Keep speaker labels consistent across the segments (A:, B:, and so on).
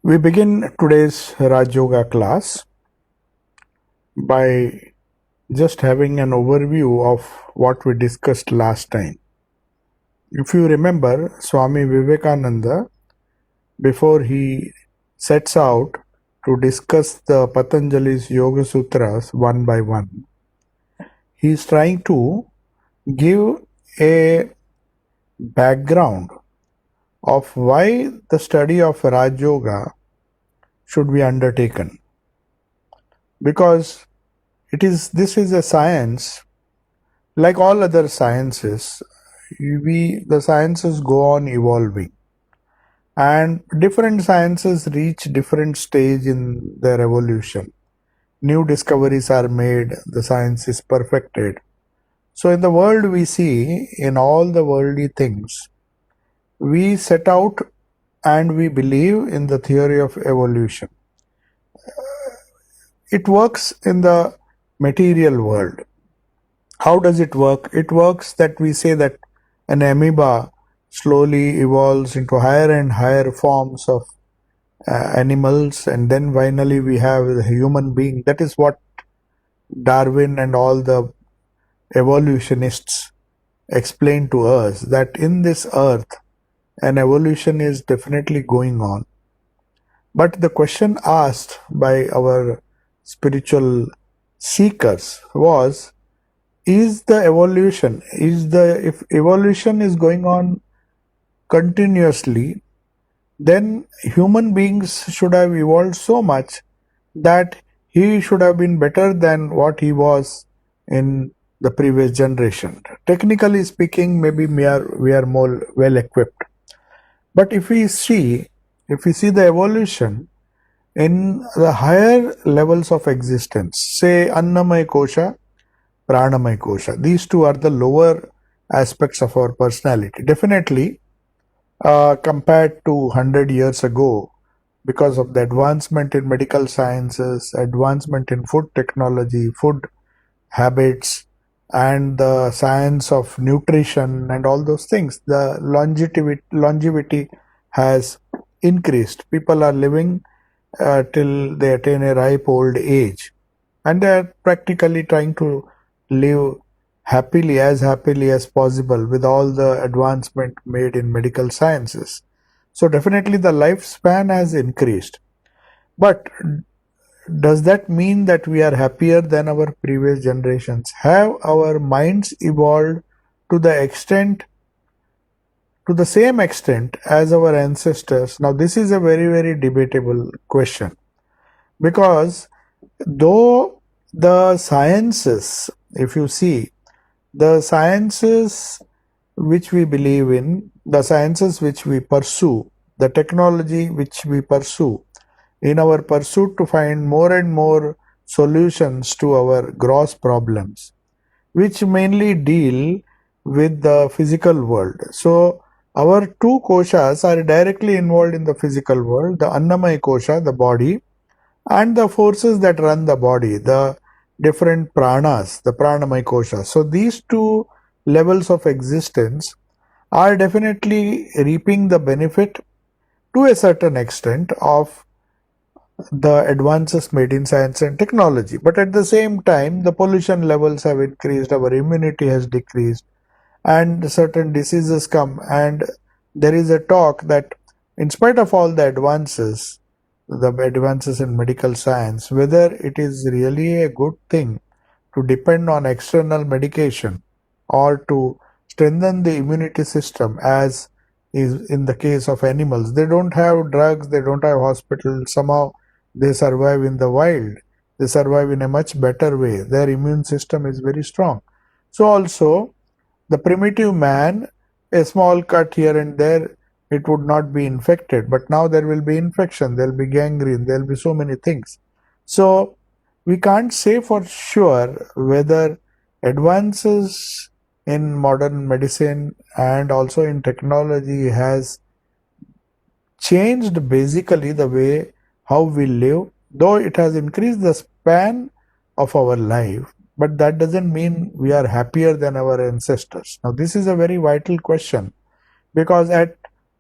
A: We begin today's Raj Yoga class by just having an overview of what we discussed last time. If you remember, Swami Vivekananda, before he sets out to discuss the Patanjali's Yoga Sutras one by one, he is trying to give a background of why the study of Raj Yoga should be undertaken. Because this is a science, like all other sciences. The sciences go on evolving, and different sciences reach different stage in their evolution. New discoveries are made, the science is perfected. So in the world we see, in all the worldly things, we set out and we believe in the theory of evolution. It works in the material world. How does it work? It works that we say that an amoeba slowly evolves into higher and higher forms of animals, and then finally we have the human being. That is what Darwin and all the evolutionists explain to us, that in this earth an evolution is definitely going on. But the question asked by our spiritual seekers was, if evolution is going on continuously, then human beings should have evolved so much that he should have been better than what he was in the previous generation. Technically speaking, maybe we are more well equipped. But if we see the evolution in the higher levels of existence, say Annamaya Kosha, Pranamaya Kosha, these two are the lower aspects of our personality. Definitely, compared to 100 years ago, because of the advancement in medical sciences, advancement in food technology, food habits, and the science of nutrition and all those things, the longevity has increased. People are living till they attain a ripe old age, and they are practically trying to live as happily as possible with all the advancement made in medical sciences. So definitely the lifespan has increased. But does that mean that we are happier than our previous generations? Have our minds evolved to the same extent as our ancestors? Now this is a very, very debatable question, because though the sciences, if you see, the sciences which we believe in, the sciences which we pursue, the technology which we pursue, in our pursuit to find more and more solutions to our gross problems, which mainly deal with the physical world. So our two koshas are directly involved in the physical world, the Annamaya Kosha, the body, and the forces that run the body, the different pranas, the Pranamaya Kosha. So these two levels of existence are definitely reaping the benefit to a certain extent of the advances made in science and technology. But at the same time, the pollution levels have increased, our immunity has decreased, and certain diseases come. And there is a talk that in spite of all the advances in medical science, whether it is really a good thing to depend on external medication or to strengthen the immunity system, as is in the case of animals. They don't have drugs, they don't have hospitals, somehow they survive in the wild. They survive in a much better way. Their immune system is very strong. So also, the primitive man, a small cut here and there, it would not be infected. But now there will be infection, there will be gangrene, there will be so many things. So we can't say for sure whether advances in modern medicine and also in technology has changed basically the way how we live, though it has increased the span of our life, but that doesn't mean we are happier than our ancestors. Now this is a very vital question, because at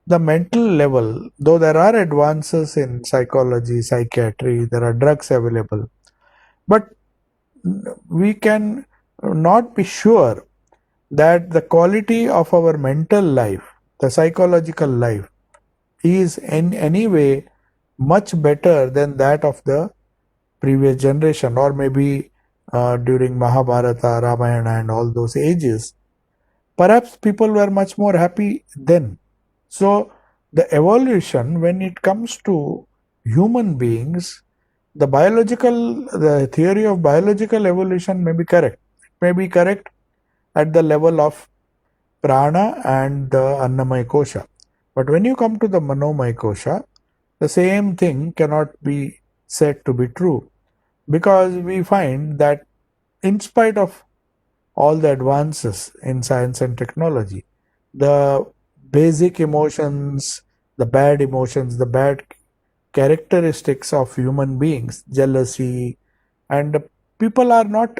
A: the mental level, though there are advances in psychology, psychiatry, there are drugs available, but we can not be sure that the quality of our mental life, the psychological life, is in any way much better than that of the previous generation, or maybe during Mahabharata, Ramayana, and all those ages. Perhaps people were much more happy then. So, the evolution, when it comes to human beings, the theory of biological evolution may be correct. It may be correct at the level of prana and the annamaya kosha. But when you come to the manomaya kosha, the same thing cannot be said to be true, because we find that in spite of all the advances in science and technology, the basic emotions, the bad characteristics of human beings, jealousy, and people are not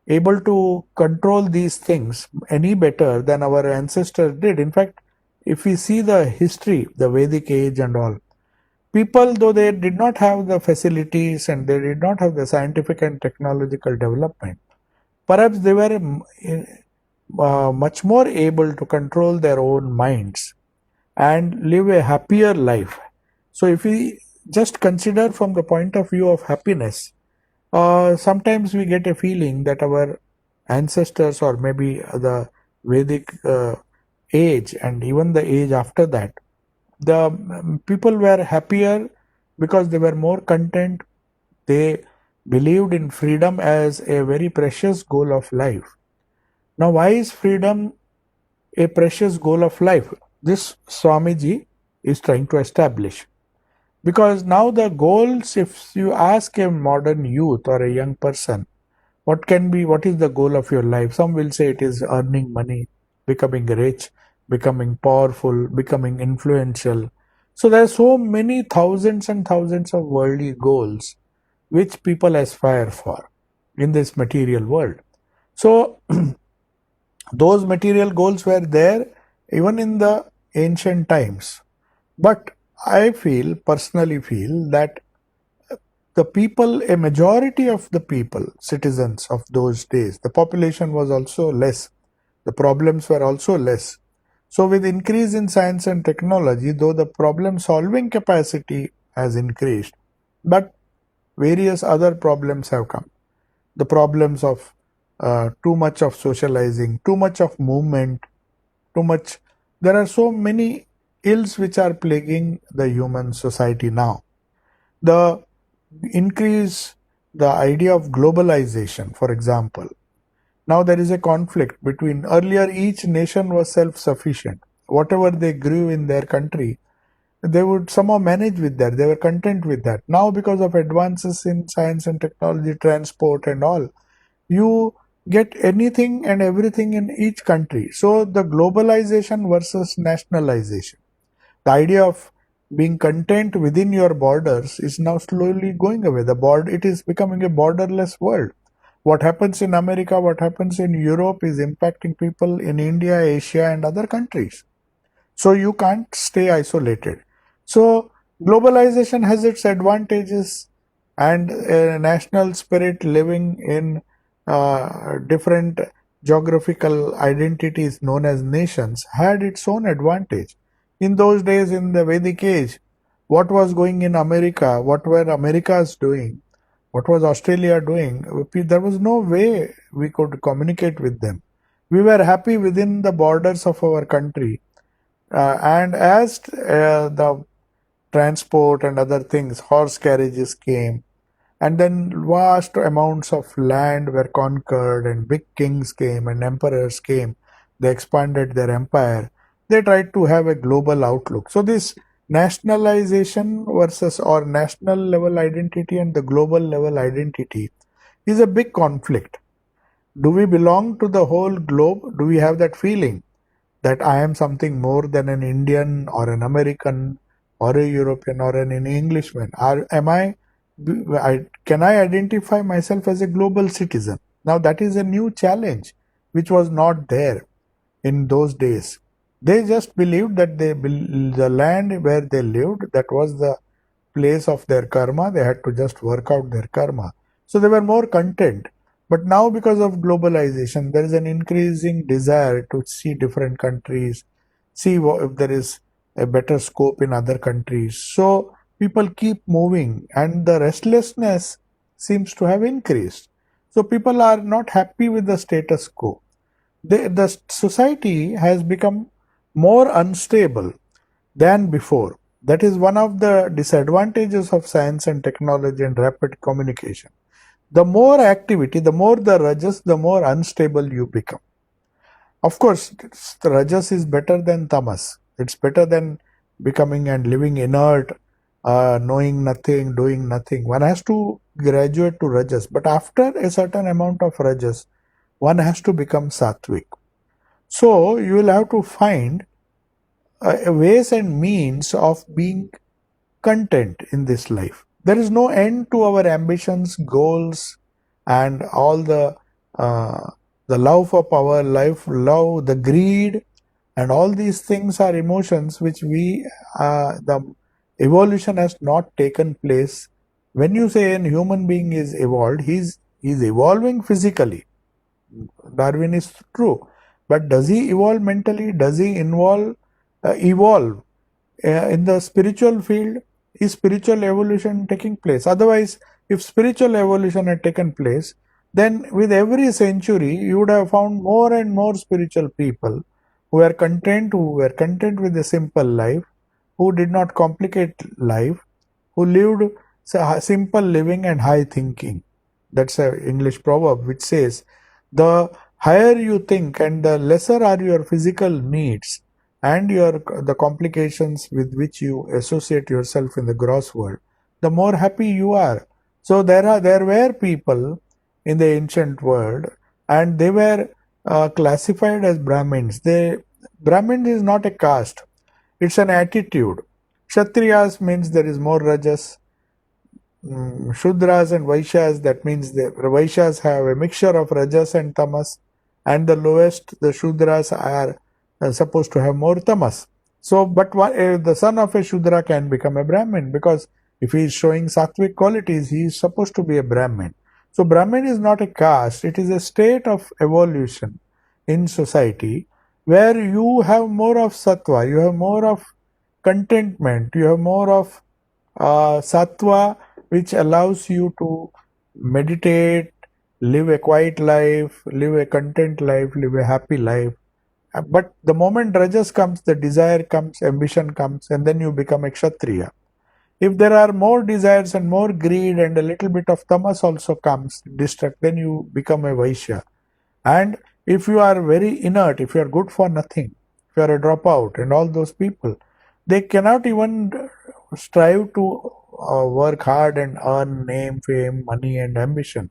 A: able to control these things any better than our ancestors did. In fact, if we see the history, the Vedic age and all, people, though they did not have the facilities and they did not have the scientific and technological development, perhaps they were much more able to control their own minds and live a happier life. So, if we just consider from the point of view of happiness, sometimes we get a feeling that our ancestors, or maybe the Vedic age and even the age after that, the people were happier because they were more content. They believed in freedom as a very precious goal of life. Now, why is freedom a precious goal of life? This Swamiji is trying to establish. Because now the goals, if you ask a modern youth or a young person, what is the goal of your life? Some will say it is earning money, becoming rich, becoming powerful, becoming influential. So there are so many thousands and thousands of worldly goals which people aspire for in this material world. So those material goals were there even in the ancient times. But I personally feel that the people, a majority of the people, citizens of those days, the population was also less. The problems were also less. So with increase in science and technology, though the problem solving capacity has increased, but various other problems have come. The problems of too much of socializing, too much of movement, too much. There are so many ills which are plaguing the human society now. The increase, the idea of globalization, for example. Now there is a conflict between, earlier each nation was self-sufficient. Whatever they grew in their country, they would somehow manage with that. They were content with that. Now, because of advances in science and technology, transport and all, you get anything and everything in each country. So the globalization versus nationalization, the idea of being content within your borders is now slowly going away. It is becoming a borderless world. What happens in America, what happens in Europe is impacting people in India, Asia, and other countries. So you can't stay isolated. So globalization has its advantages, and a national spirit living in different geographical identities known as nations had its own advantage. In those days, in the Vedic age, what was going in America, what were Americas doing, what was Australia doing, there was no way we could communicate with them. We were happy within the borders of our country. And as the transport and other things, horse carriages came, and then vast amounts of land were conquered, and big kings came, and emperors came. They expanded their empire. They tried to have a global outlook. So, this nationalization versus or national level identity and the global level identity is a big conflict. Do we belong to the whole globe? Do we have that feeling that I am something more than an Indian or an American or a European or an Englishman? Can I identify myself as a global citizen? Now that is a new challenge which was not there in those days. They just believed that the land where they lived, that was the place of their karma. They had to just work out their karma. So they were more content. But now, because of globalization, there is an increasing desire to see different countries, see if there is a better scope in other countries. So people keep moving, and the restlessness seems to have increased. So people are not happy with the status quo. The society has become more unstable than before. That is one of the disadvantages of science and technology and rapid communication. The more activity, the more the rajas, the more unstable you become. Of course, the rajas is better than tamas. It's better than becoming and living inert, knowing nothing, doing nothing. One has to graduate to rajas, but after a certain amount of rajas, one has to become sattvic. So you will have to find ways and means of being content in this life. There is no end to our ambitions, goals, and all the love for power, life, love, the greed, and all these things are emotions which the evolution has not taken place. When you say a human being is evolved, he's evolving physically. Darwin is true, but does he evolve mentally? Does he evolve in the spiritual field? Is spiritual evolution taking place? Otherwise, if spiritual evolution had taken place, then with every century you would have found more and more spiritual people who were content with a simple life, who did not complicate life, who lived simple living and high thinking. That's an English proverb which says, the higher you think and the lesser are your physical needs and the complications with which you associate yourself in the gross world, the more happy you are. So there were people in the ancient world, and they were classified as Brahmins. Brahmins is not a caste; it's an attitude. Kshatriyas means there is more rajas. Shudras and Vaishyas, that means the Vaishyas have a mixture of Rajas and Tamas, and the lowest, the Shudras, are supposed to have more Tamas. So, but the son of a Shudra can become a Brahmin, because if he is showing sattvic qualities, he is supposed to be a Brahmin. So, Brahmin is not a caste, it is a state of evolution in society where you have more of sattva, you have more of contentment, you have more of sattva, which allows you to meditate, live a quiet life, live a content life, live a happy life. But the moment rajas comes, the desire comes, ambition comes, and then you become a kshatriya. If there are more desires and more greed and a little bit of tamas also comes, distract, then you become a vaishya. And if you are very inert, if you are good for nothing, if you are a dropout, and all those people, they cannot even strive to work hard and earn name, fame, money, and ambition.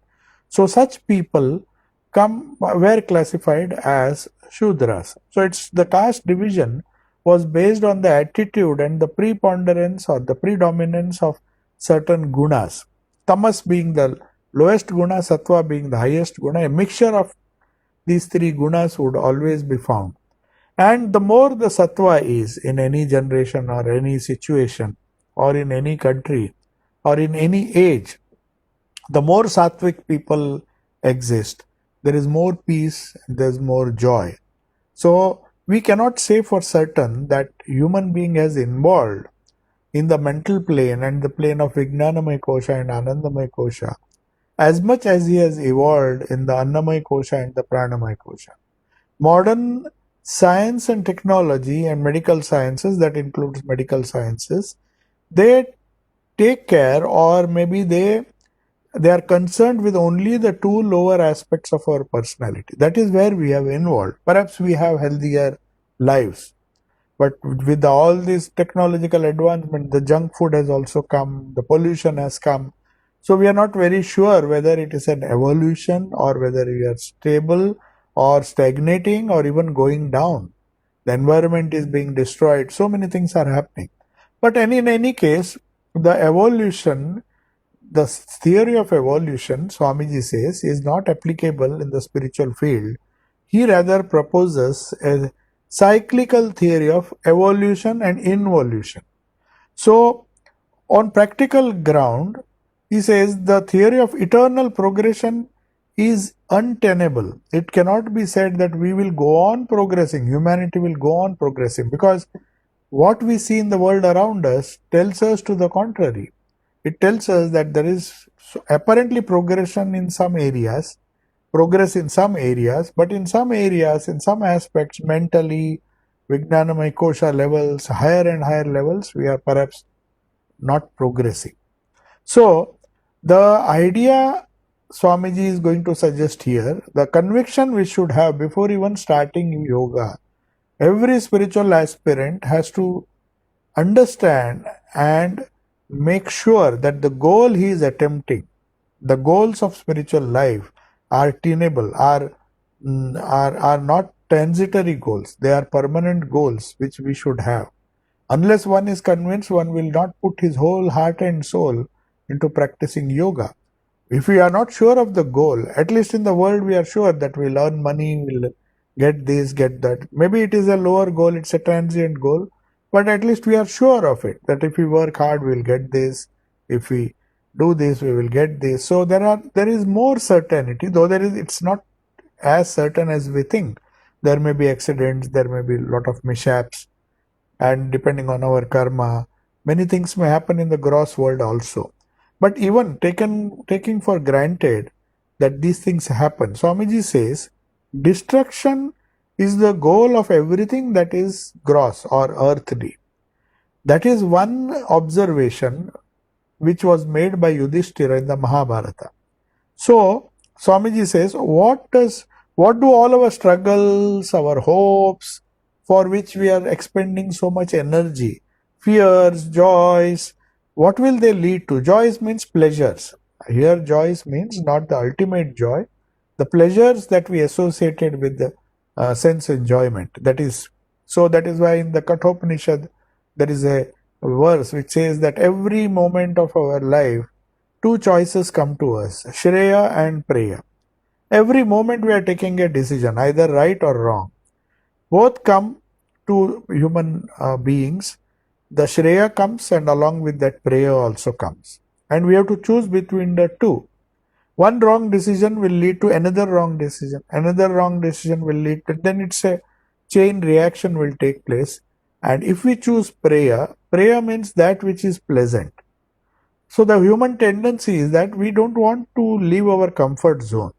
A: So such people were classified as Shudras. So it's the caste division was based on the attitude and the preponderance or the predominance of certain gunas. Tamas being the lowest guna, sattva being the highest guna. A mixture of these three gunas would always be found. And the more the sattva is in any generation or any situation or in any country or in any age, the more sattvic people exist, there is more peace, there's more joy. So we cannot say for certain that human being has involved in the mental plane and the plane of Vijnanamaya Kosha and Anandamaya Kosha as much as he has evolved in the Annamaya Kosha and the Pranamaya Kosha. Modern science and technology and medical sciences, that includes medical sciences, they take care, or maybe they are concerned with only the two lower aspects of our personality. That is where we have involved. Perhaps we have healthier lives. But with all this technological advancement, the junk food has also come, the pollution has come. So we are not very sure whether it is an evolution or whether we are stable or stagnating or even going down. The environment is being destroyed. So many things are happening. But in any case, the evolution, the theory of evolution, Swamiji says, is not applicable in the spiritual field. He rather proposes a cyclical theory of evolution and involution. So, on practical ground, he says the theory of eternal progression is untenable. It cannot be said that we will go on progressing, humanity will go on progressing, because what we see in the world around us tells us to the contrary. It tells us that there is apparently progression in some areas, progress in some areas, but in some areas, in some aspects, mentally, Vijnanamaya Kosha levels, higher and higher levels, we are perhaps not progressing. So, the idea Swamiji is going to suggest here, the conviction we should have before even starting yoga, every spiritual aspirant has to understand and make sure that the goal he is attempting, the goals of spiritual life, are attainable, are not transitory goals. They are permanent goals which we should have. Unless one is convinced, one will not put his whole heart and soul into practicing yoga. If we are not sure of the goal, at least in the world we are sure that we'll earn money, we'll get this, get that. Maybe it is a lower goal, it's a transient goal, but at least we are sure of it, that if we work hard, we'll get this. If we do this, we will get this. So there is more certainty, though it's not as certain as we think. There may be accidents, there may be a lot of mishaps, and depending on our karma, many things may happen in the gross world also. But even taking for granted that these things happen, Swamiji says, destruction is the goal of everything that is gross or earthly. That is one observation which was made by Yudhishthira in the Mahabharata. So, Swamiji says, what do all our struggles, our hopes, for which we are expending so much energy, fears, joys, what will they lead to? Joys means pleasures. Here joys means not the ultimate joy, the pleasures that we associated with the sense enjoyment. That is why in the Kathopanishad there is a verse which says that every moment of our life, two choices come to us, Shreya and Preya. Every moment we are taking a decision, either right or wrong. Both come to human beings. The Shreya comes, and along with that Preya also comes. And we have to choose between the two. One wrong decision will lead to another wrong decision. Another wrong decision will lead to, then it's a chain reaction will take place. And if we choose Preya, Preya means that which is pleasant. So the human tendency is that we don't want to leave our comfort zone.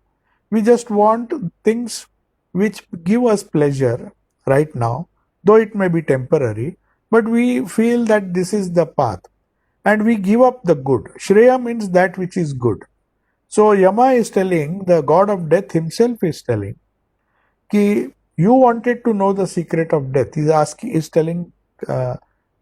A: We just want things which give us pleasure right now, though it may be temporary, but we feel that this is the path and we give up the good. Shreya means that which is good. So Yama is telling, the god of death himself is telling, ki you wanted to know the secret of death. He's telling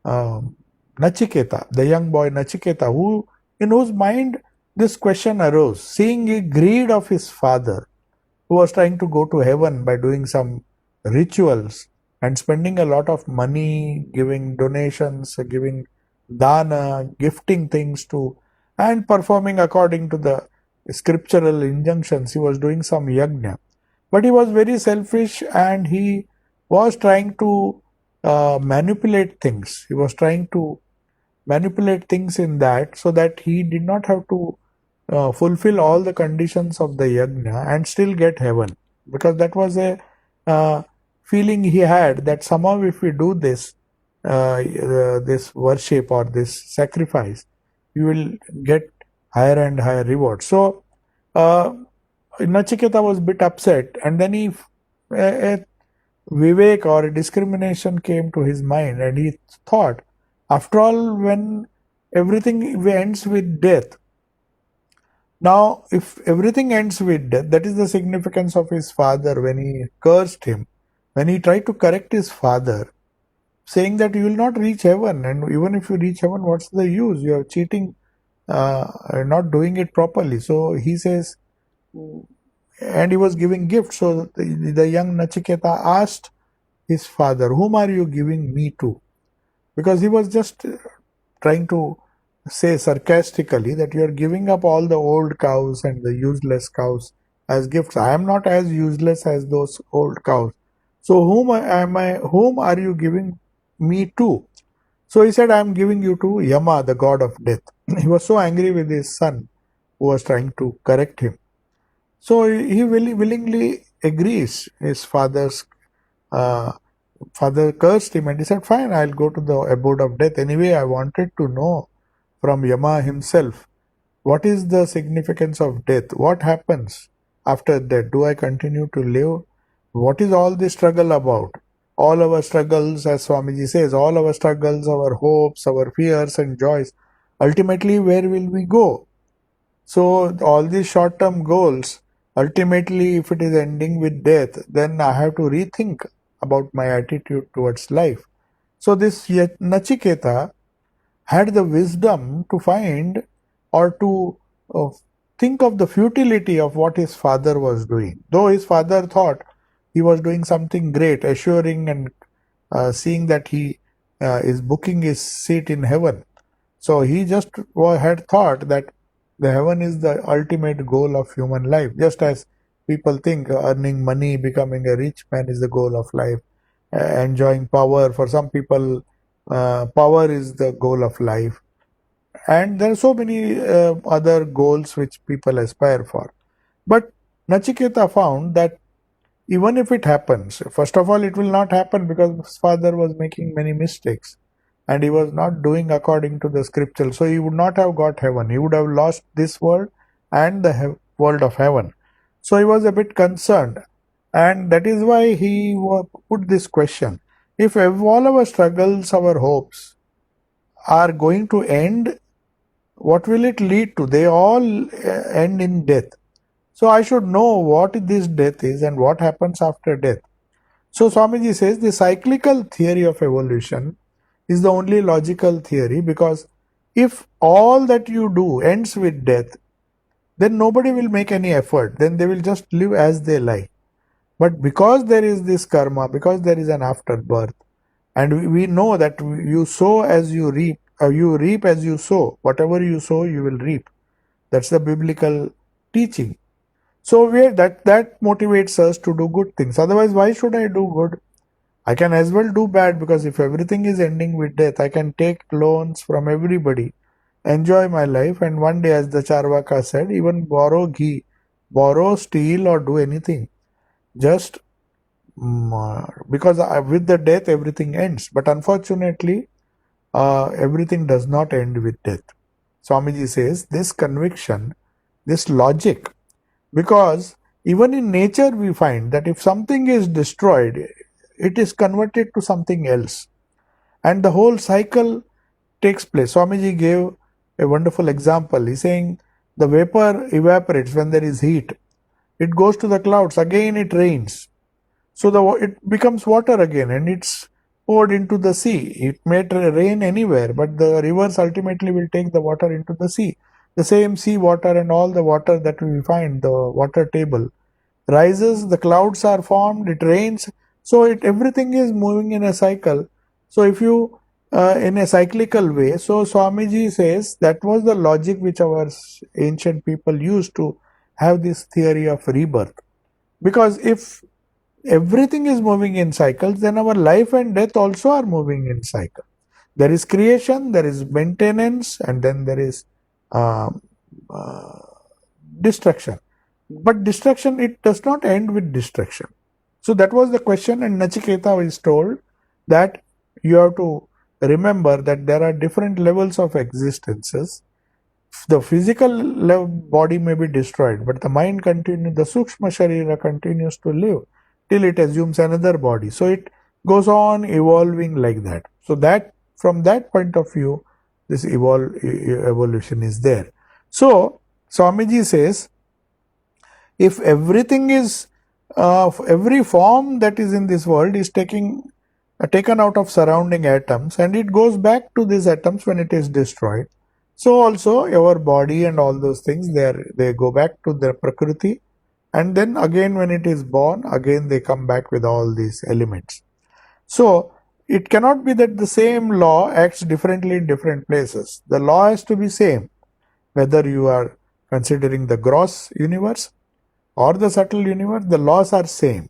A: Nachiketa, the young boy Nachiketa, in whose mind this question arose, seeing the greed of his father, who was trying to go to heaven by doing some rituals and spending a lot of money, giving donations, giving dana, gifting things to, and performing according to the scriptural injunctions. He was doing some yajna. But he was very selfish and he was trying to manipulate things. He was trying to manipulate things in that so that he did not have to fulfill all the conditions of the yajna and still get heaven, because that was a feeling he had that somehow if we do this this worship or this sacrifice, you will get higher and higher reward. So Nachiketa was a bit upset, and then a Vivek or a discrimination came to his mind, and he thought, after all, when everything ends with death, now, if everything ends with death, that is the significance of his father when he cursed him, when he tried to correct his father, saying that you will not reach heaven, and even if you reach heaven, what's the use? You are cheating, not doing it properly. So he says, and he was giving gifts. So the young Nachiketa asked his father, whom are you giving me to? Because he was just trying to say sarcastically that you are giving up all the old cows and the useless cows as gifts. I am not as useless as those old cows. So whom are you giving me to? So he said, I am giving you to Yama, the god of death. He was so angry with his son who was trying to correct him. So he willingly agrees. His uh, father cursed him and he said, fine, I'll go to the abode of death. Anyway, I wanted to know from Yama himself, what is the significance of death? What happens after death? Do I continue to live? What is all this struggle about? All our struggles, as Swamiji says, all our struggles, our hopes, our fears and joys, ultimately, where will we go? So, all these short term goals, ultimately, if it is ending with death, then I have to rethink about my attitude towards life. So, this Nachiketa had the wisdom to find or to uh, think of the futility of what his father was doing. Though his father thought he was doing something great, assuring and seeing that he is booking his seat in heaven. So he just had thought that the heaven is the ultimate goal of human life, just as people think earning money, becoming a rich man is the goal of life, enjoying power. For some people, power is the goal of life. And there are so many other goals which people aspire for. But Nachiketa found that even if it happens, first of all, it will not happen because his father was making many mistakes and he was not doing according to the scripture. So he would not have got heaven. He would have lost this world and the world of heaven. So he was a bit concerned. And that is why he put this question. If all our struggles, our hopes are going to end, what will it lead to? They all end in death. So I should know what this death is and what happens after death. So Swamiji says the cyclical theory of evolution is the only logical theory, because if all that you do ends with death, then nobody will make any effort. Then they will just live as they like. But because there is this karma, because there is an afterbirth, and we know that you sow as you reap, you reap as you sow. Whatever you sow, you will reap. That's the biblical teaching. So that motivates us to do good things. Otherwise, why should I do good? I can as well do bad, because if everything is ending with death, I can take loans from everybody, enjoy my life, and one day, as the Charvaka said, even borrow ghee, borrow, steal, or do anything. Just because with the death everything ends. But unfortunately, everything does not end with death. Swamiji says this conviction, this logic, because even in nature we find that if something is destroyed, it is converted to something else, and the whole cycle takes place. Swamiji gave a wonderful example. He's saying the vapor evaporates when there is heat. It goes to the clouds, again it rains. So it becomes water again and it's poured into the sea. It may rain anywhere, but the rivers ultimately will take the water into the sea. The same sea water and all the water that we find, the water table, rises, the clouds are formed, it rains. So everything is moving in a cycle. So if you, in a cyclical way, so Swamiji says that was the logic which our ancient people used to have this theory of rebirth. Because if everything is moving in cycles, then our life and death also are moving in cycle. There is creation, there is maintenance, and then there is um, uh, destruction. But destruction, it does not end with destruction. So that was the question, and Nachiketa is told that you have to remember that there are different levels of existences. The physical body may be destroyed, but the mind continues, the Sukshma Sharira continues to live till it assumes another body. So it goes on evolving like that. So that from that point of view, this evolution is there. So Swamiji says, if everything is, every form that is in this world is taken out of surrounding atoms, and it goes back to these atoms when it is destroyed. So also our body and all those things, they go back to their prakriti, and then again when it is born, again they come back with all these elements. So it cannot be that the same law acts differently in different places. The law has to be same, whether you are considering the gross universe or the subtle universe, the laws are same.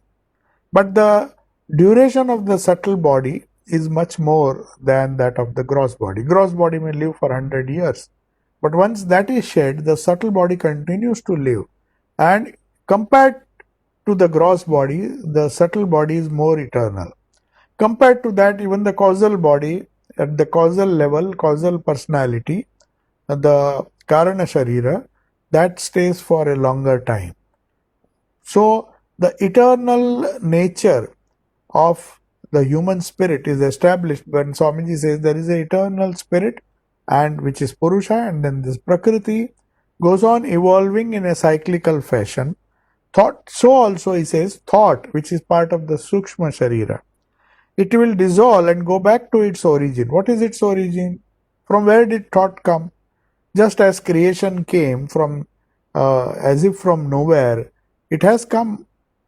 A: But the Duration of the subtle body is much more than that of the gross body. Gross body may live for 100 years, but once that is shed, the subtle body continues to live. And compared to the gross body, the subtle body is more eternal. Compared to that, even the causal body, at the causal level, causal personality, the Karana Sharira, that stays for a longer time. So, the eternal nature of the human spirit is established when Swamiji says there is an eternal spirit, and which is Purusha, and then this Prakriti goes on evolving in a cyclical fashion. Thought, so also he says thought, which is part of the Sukshma Sharira, it will dissolve and go back to its origin. What is its origin? From where did thought come? Just as creation came from, as if from nowhere, it has come.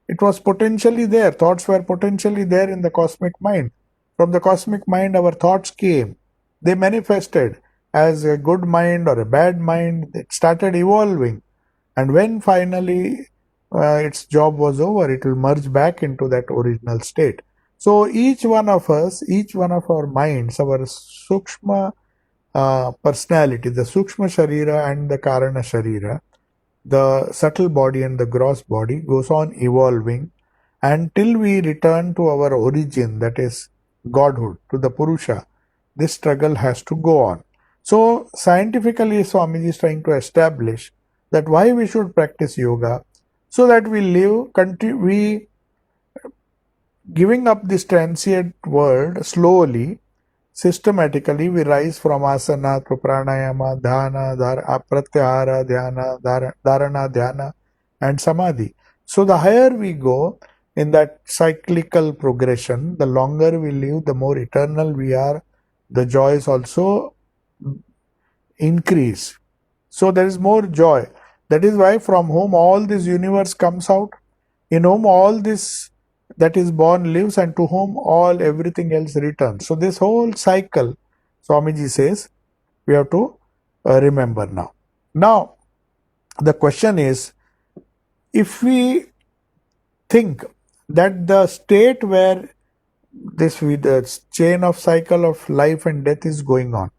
A: It was potentially there. Thoughts were potentially there in the cosmic mind. From the cosmic mind, our thoughts came. They manifested as a good mind or a bad mind. It started evolving. And when finally its job was over, it will merge back into that original state. So each one of us, each one of our minds, our Sukshma personality, the Sukshma Sharira and the Karana Sharira, the subtle body and the gross body goes on evolving until we return to our origin, that is Godhood, to the Purusha. This struggle has to go on. So scientifically, Swamiji is trying to establish that why we should practice yoga, so that we live, we giving up this transient world slowly, systematically, we rise from asana to pranayama, dhyana, pratyahara, dhyana, dharana, dhyana, and samadhi. So the higher we go in that cyclical progression, the longer we live, the more eternal we are, the joys also increase. So there is more joy. That is why from whom all this universe comes out, in whom all this that is born lives, and to whom all everything else returns. So this whole cycle, Swamiji says, we have to remember now. Now, the question is, if we think that the state where this with the chain of cycle of life and death is going on,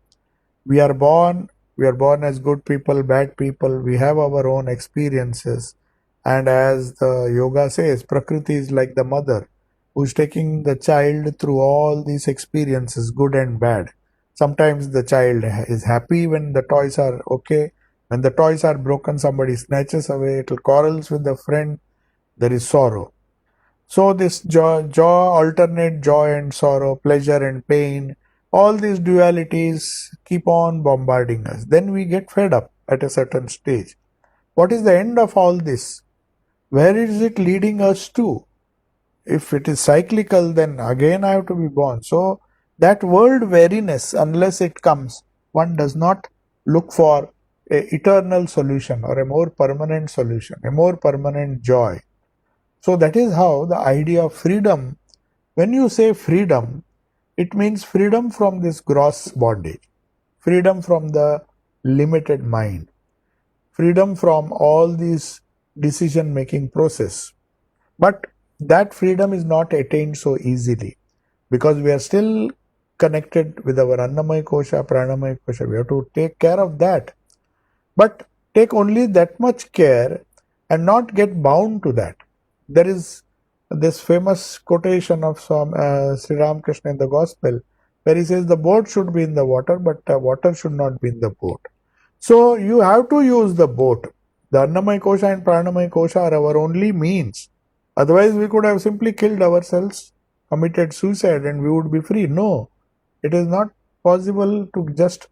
A: we are born as good people, bad people, we have our own experiences. And as the yoga says, Prakriti is like the mother who's taking the child through all these experiences, good and bad. Sometimes the child is happy when the toys are okay. When the toys are broken, somebody snatches away, it quarrels with the friend, there is sorrow. So this joy, alternate joy and sorrow, pleasure and pain, all these dualities keep on bombarding us. Then we get fed up at a certain stage. What is the end of all this? Where is it leading us to? If it is cyclical, then again I have to be born. So that world weariness, unless it comes, one does not look for an eternal solution or a more permanent solution, a more permanent joy. So that is how the idea of freedom, when you say freedom, it means freedom from this gross bondage, freedom from the limited mind, freedom from all these decision making process. But that freedom is not attained so easily, because we are still connected with our Annamaya Kosha, Pranamaya Kosha. We have to take care of that. But take only that much care and not get bound to that. There is this famous quotation of Sri Ramakrishna in the Gospel, where he says the boat should be in the water, but water should not be in the boat. So you have to use the boat. The Annamaya Kosha and Pranamaya Kosha are our only means. Otherwise, we could have simply killed ourselves, committed suicide, and we would be free. No, it is not possible to just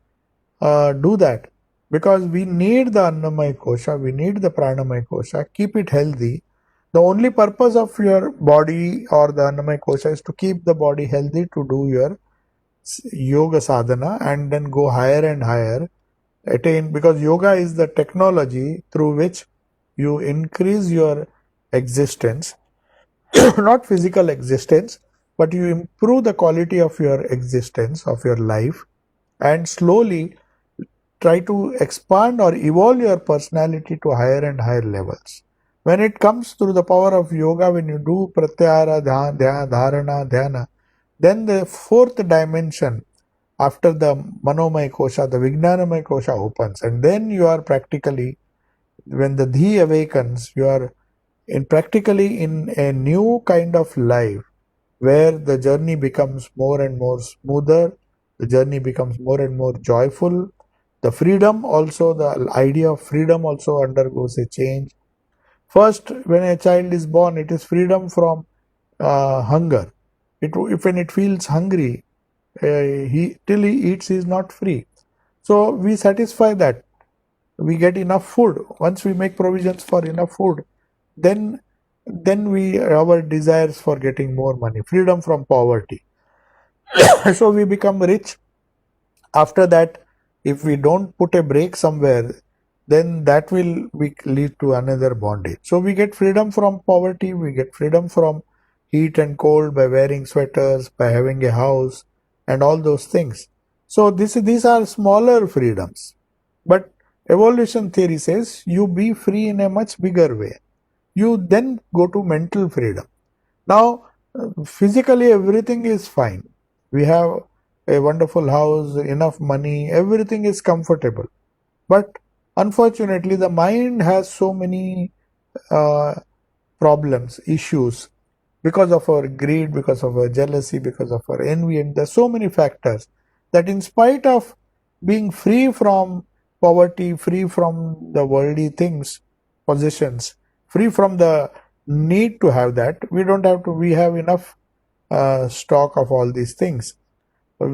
A: do that, because we need the Annamaya Kosha, we need the Pranamaya Kosha, keep it healthy. The only purpose of your body or the Annamaya Kosha is to keep the body healthy, to do your yoga sadhana and then go higher and higher, attain, because yoga is the technology through which you increase your existence, not physical existence, but you improve the quality of your existence, of your life, and slowly try to expand or evolve your personality to higher and higher levels. When it comes through the power of yoga, when you do pratyahara, dharana, dhyana, then the fourth dimension after the manomaya kosha, the vijnanamaya kosha opens, and then you are practically, when the dhi awakens, you are practically in a new kind of life where the journey becomes more and more smoother, the journey becomes more and more joyful. The freedom also, the idea of freedom also undergoes a change. First, when a child is born, it is freedom from hunger. When it feels hungry, till he eats, he is not free. So we satisfy that. We get enough food. Once we make provisions for enough food, then we our desires for getting more money, freedom from poverty. So we become rich. After that, if we don't put a break somewhere, then that will lead to another bondage. So we get freedom from poverty, we get freedom from heat and cold by wearing sweaters, by having a house, and all those things. So these are smaller freedoms. But evolution theory says you be free in a much bigger way. You then go to mental freedom. Now, physically everything is fine. We have a wonderful house, enough money, everything is comfortable. But unfortunately, the mind has so many uh, problems, issues, because of our greed, because of our jealousy, because of our envy, and there's so many factors that, in spite of being free from poverty, free from the worldly things, possessions, free from the need to have that, we don't have to, we have enough stock of all these things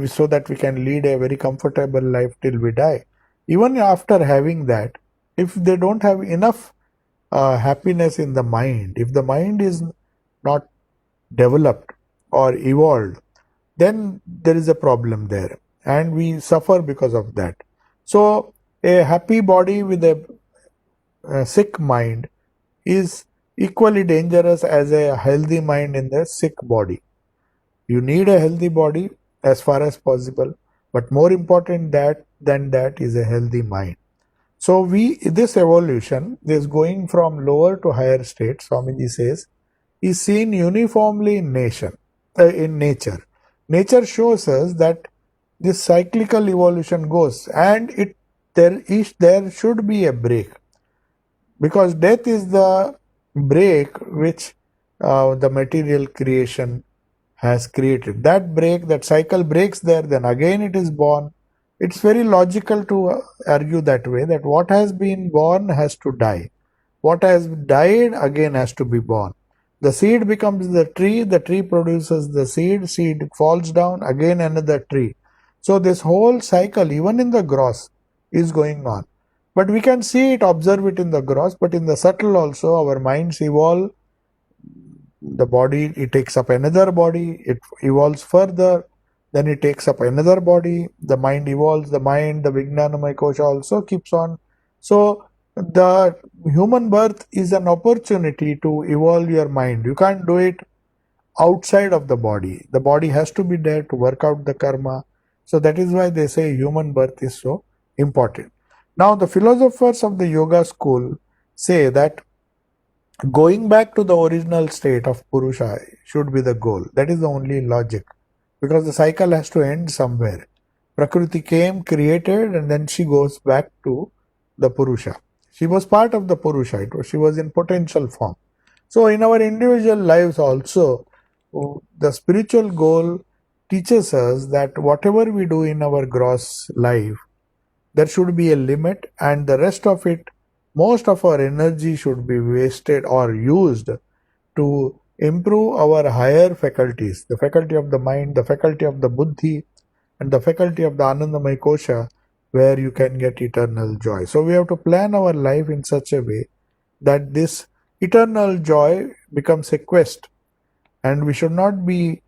A: so that we can lead a very comfortable life till we die. Even after having that, if they don't have enough happiness in the mind, if the mind is not developed or evolved, then there is a problem there and we suffer because of that. So a happy body with a sick mind is equally dangerous as a healthy mind in the sick body. You need a healthy body as far as possible, but more important than that is a healthy mind. So this evolution, this going from lower to higher states, Swamiji says, is seen uniformly in nature. Nature shows us that this cyclical evolution goes, and there should be a break, because death is the break which the material creation has created. That break, that cycle breaks there, then again it is born. It's very logical to argue that way, that what has been born has to die. What has died again has to be born. The seed becomes the tree produces the seed falls down, again another tree. So this whole cycle, even in the gross, is going on. But we can see it, observe it in the gross, but in the subtle also, our minds evolve. The body, it takes up another body, it evolves further, then it takes up another body, the mind evolves, the mind, the Vijnanamaya kosha also keeps on. So the human birth is an opportunity to evolve your mind. You can't do it outside of the body. The body has to be there to work out the karma. So that is why they say human birth is so important. Now the philosophers of the yoga school say that going back to the original state of Purusha should be the goal. That is the only logic. Because the cycle has to end somewhere. Prakriti came, created, and then she goes back to the Purusha. She was part of the Purusha. She was in potential form. So in our individual lives also, the spiritual goal teaches us that whatever we do in our gross life, there should be a limit, and the rest of it, most of our energy should be wasted or used to improve our higher faculties, the faculty of the mind, the faculty of the buddhi, and the faculty of the Anandamaya kosha, where you can get eternal joy. So we have to plan our life in such a way that this eternal joy becomes a quest, and we should not be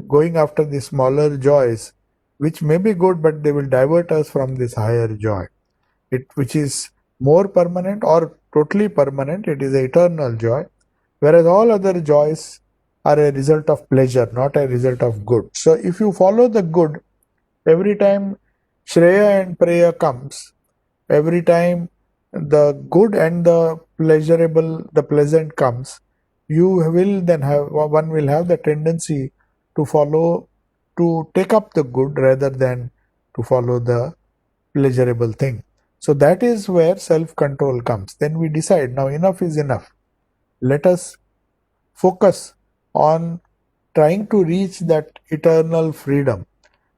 A: going after the smaller joys, which may be good, but they will divert us from this higher joy, which is more permanent or totally permanent. It is an eternal joy, whereas all other joys are a result of pleasure, not a result of good. So if you follow the good, every time Shreya and Preya comes, every time the good and the the pleasant comes, one will have the tendency to follow, to take up the good rather than to follow the pleasurable thing. So that is where self-control comes. Then we decide, now enough is enough. Let us focus on trying to reach that eternal freedom.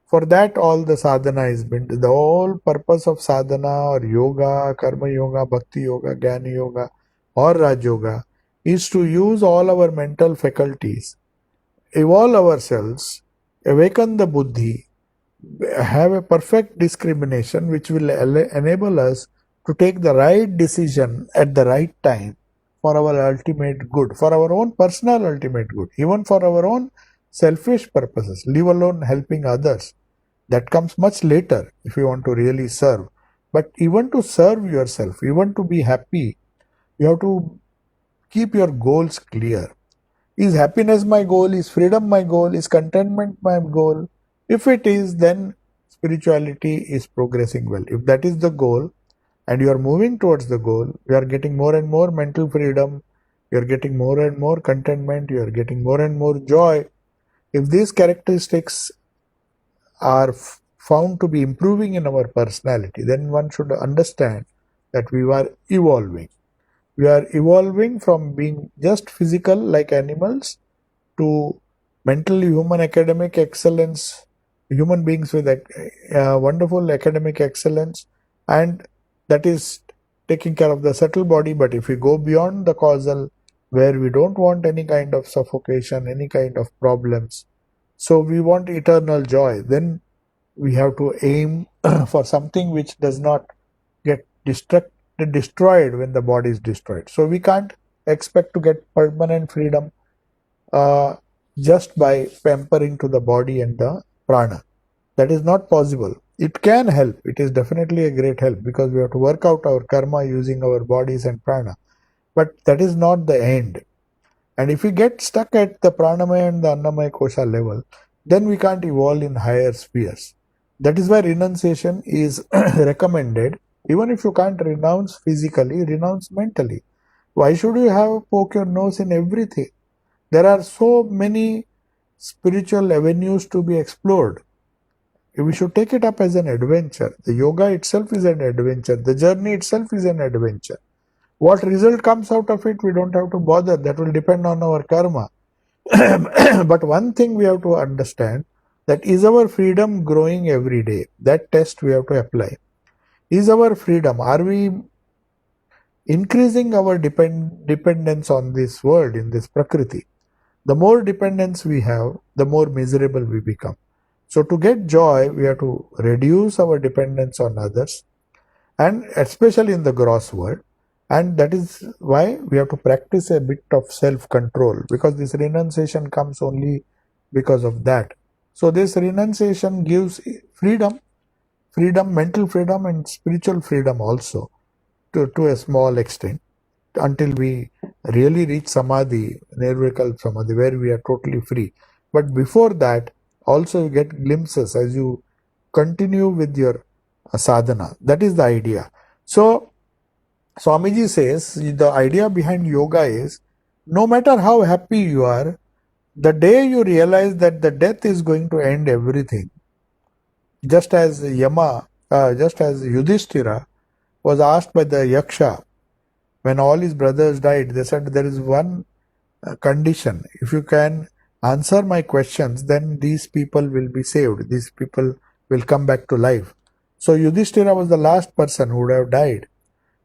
A: For that, all the sadhana is built. The whole purpose of sadhana or yoga, karma yoga, bhakti yoga, jnana yoga, or raj yoga is to use all our mental faculties, evolve ourselves, awaken the buddhi, have a perfect discrimination which will enable us to take the right decision at the right time for our ultimate good, for our own personal ultimate good, even for our own selfish purposes, leave alone helping others. That comes much later if you want to really serve. But even to serve yourself, even to be happy, you have to keep your goals clear. Is happiness my goal? Is freedom my goal? Is contentment my goal? If it is, then spirituality is progressing well. If that is the goal and you are moving towards the goal, you are getting more and more mental freedom, you are getting more and more contentment, you are getting more and more joy. If these characteristics are found to be improving in our personality, then one should understand that we are evolving. We are evolving from being just physical like animals to mental human academic excellence, human beings with wonderful academic excellence, and that is taking care of the subtle body. But if we go beyond the causal, where we don't want any kind of suffocation, any kind of problems, so we want eternal joy, then we have to aim for something which does not get destroyed when the body is destroyed. So we can't expect to get permanent freedom uh, just by pampering to the body and the prana. That is not possible. It can help. It is definitely a great help because we have to work out our karma using our bodies and prana. But that is not the end. And if we get stuck at the pranamaya and the annamaya kosha level, then we can't evolve in higher spheres. That is why renunciation is recommended. Even if you can't renounce physically, renounce mentally. Why should you have poke your nose in everything? There are so many spiritual avenues to be explored. We should take it up as an adventure. The yoga itself is an adventure. The journey itself is an adventure. What result comes out of it, we don't have to bother. That will depend on our karma. But one thing we have to understand, that is our freedom growing every day? That test we have to apply. Is our freedom, are we increasing our dependence on this world, in this prakriti? The more dependence we have, the more miserable we become. So to get joy, we have to reduce our dependence on others, and especially in the gross world. And that is why we have to practice a bit of self-control, because this renunciation comes only because of that. So this renunciation gives freedom, mental freedom and spiritual freedom also to a small extent, until we really reach samadhi, nirvikalpa samadhi, where we are totally free. But before that, also you get glimpses as you continue with your sadhana. That is the idea. So Swamiji says the idea behind yoga is, no matter how happy you are, the day you realize that the death is going to end everything, just as Yudhishthira was asked by the Yaksha when all his brothers died, they said, there is one condition. If you can answer my questions, then these people will be saved. These people will come back to life. So Yudhishthira was the last person who would have died.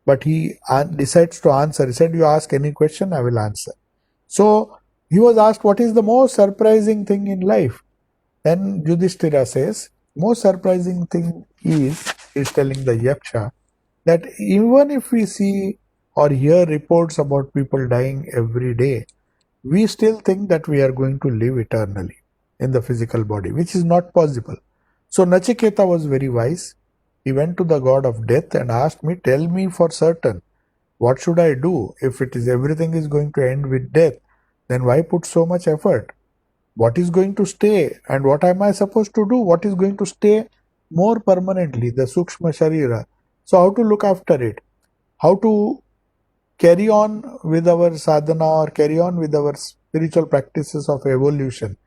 A: But he decides to answer. He said, you ask any question, I will answer. So he was asked, what is the most surprising thing in life? Then Yudhishthira says, most surprising thing is telling the Yaksha, that even if we see or hear reports about people dying every day, we still think that we are going to live eternally in the physical body, which is not possible. So Nachiketa was very wise. He went to the god of death and asked me, tell me for certain, what should I do? If it is everything is going to end with death, then why put so much effort? What is going to stay and what am I supposed to do? What is going to stay more permanently? The Sukshma Sharira. So how to look after it? How to carry on with our sadhana or carry on with our spiritual practices of evolution,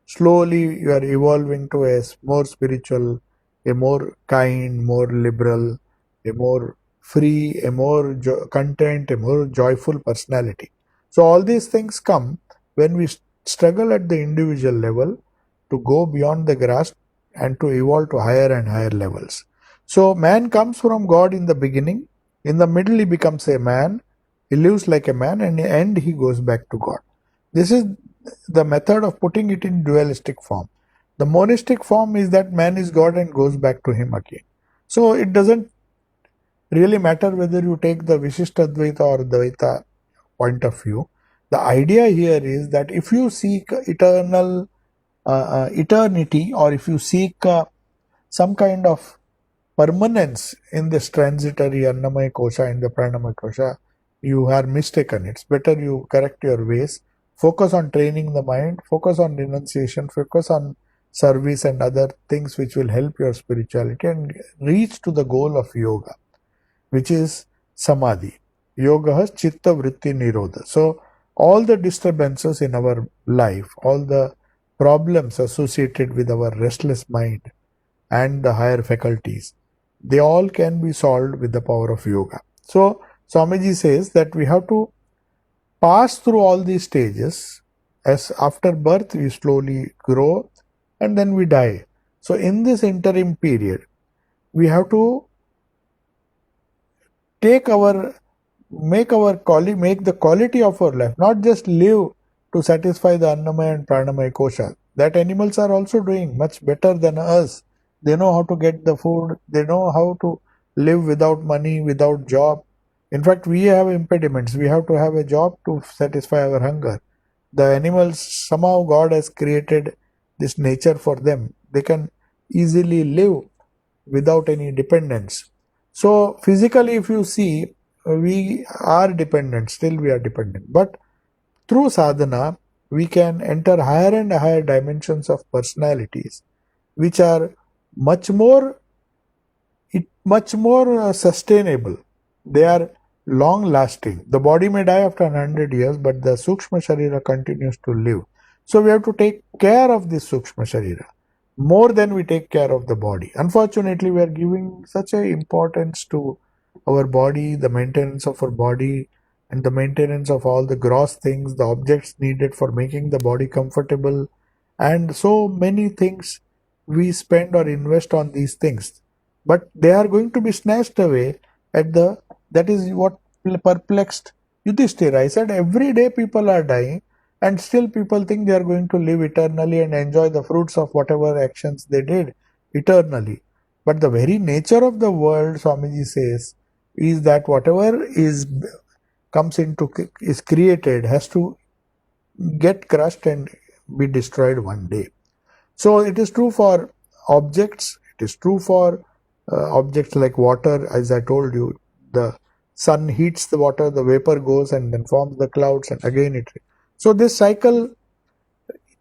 A: slowly you are evolving to a more spiritual, a more kind, more liberal, a more free, a more content, a more joyful personality. So all these things come when we struggle at the individual level to go beyond the grasp and to evolve to higher and higher levels. So man comes from God in the beginning. In the middle he becomes a man. He lives like a man, and in the end he goes back to God. This is the method of putting it in dualistic form. The monistic form is that man is God and goes back to him again. So it doesn't really matter whether you take the Vishishtadvaita or Dvaita point of view. The idea here is that if you seek eternity, or if you seek some kind of permanence in this transitory Annamaya Kosha and the Pranamaya Kosha, you are mistaken. It's better you correct your ways, focus on training the mind, focus on renunciation, focus on service and other things which will help your spirituality and reach to the goal of yoga, which is samadhi. Yoga has chitta vritti nirodha. So all the disturbances in our life, all the problems associated with our restless mind and the higher faculties, they all can be solved with the power of yoga. So Swamiji says that we have to pass through all these stages. As after birth we slowly grow and then we die. So in this interim period, we have to make the quality of our life, not just live to satisfy the Annamaya and Pranamaya Kosha. That animals are also doing much better than us. They know how to get the food, they know how to live without money, without job. In fact, we have impediments. We have to have a job to satisfy our hunger. The animals, somehow God has created this nature for them. They can easily live without any dependence. So physically, if you see, we are dependent, still we are dependent. But through sadhana, we can enter higher and higher dimensions of personalities, which are much more sustainable. They are long lasting. The body may die after 100 years, but the Sukshma Sharira continues to live. So we have to take care of this Sukshma Sharira more than we take care of the body. Unfortunately, we are giving such a importance to our body, the maintenance of our body, and the maintenance of all the gross things, the objects needed for making the body comfortable, and so many things we spend or invest on these things. But they are going to be snatched away that is what perplexed Yudhishthira. I said every day people are dying, and still people think they are going to live eternally and enjoy the fruits of whatever actions they did eternally. But the very nature of the world, Swamiji says, is that whatever is created has to get crushed and be destroyed one day. So it is true for objects, it is true for objects like water. As I told you, the sun heats the water, the vapor goes and then forms the clouds, and again it. So this cycle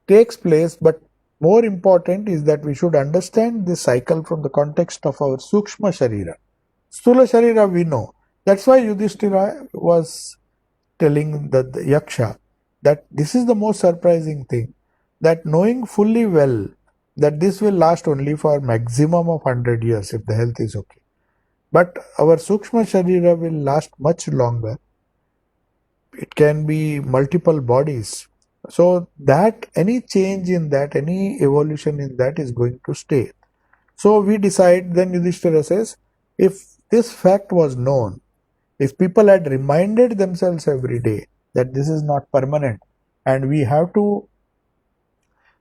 A: takes place, but more important is that we should understand this cycle from the context of our Sukshma Sharira. Sthula Sharira we know. That's why Yudhishthira was telling the Yaksha that this is the most surprising thing, that knowing fully well that this will last only for maximum of 100 years if the health is okay. But our Sukshma Sharira will last much longer. It can be multiple bodies. So that any change in that, any evolution in that is going to stay. So we decide, then Yudhishthira says, if this fact was known, if people had reminded themselves every day that this is not permanent and we have to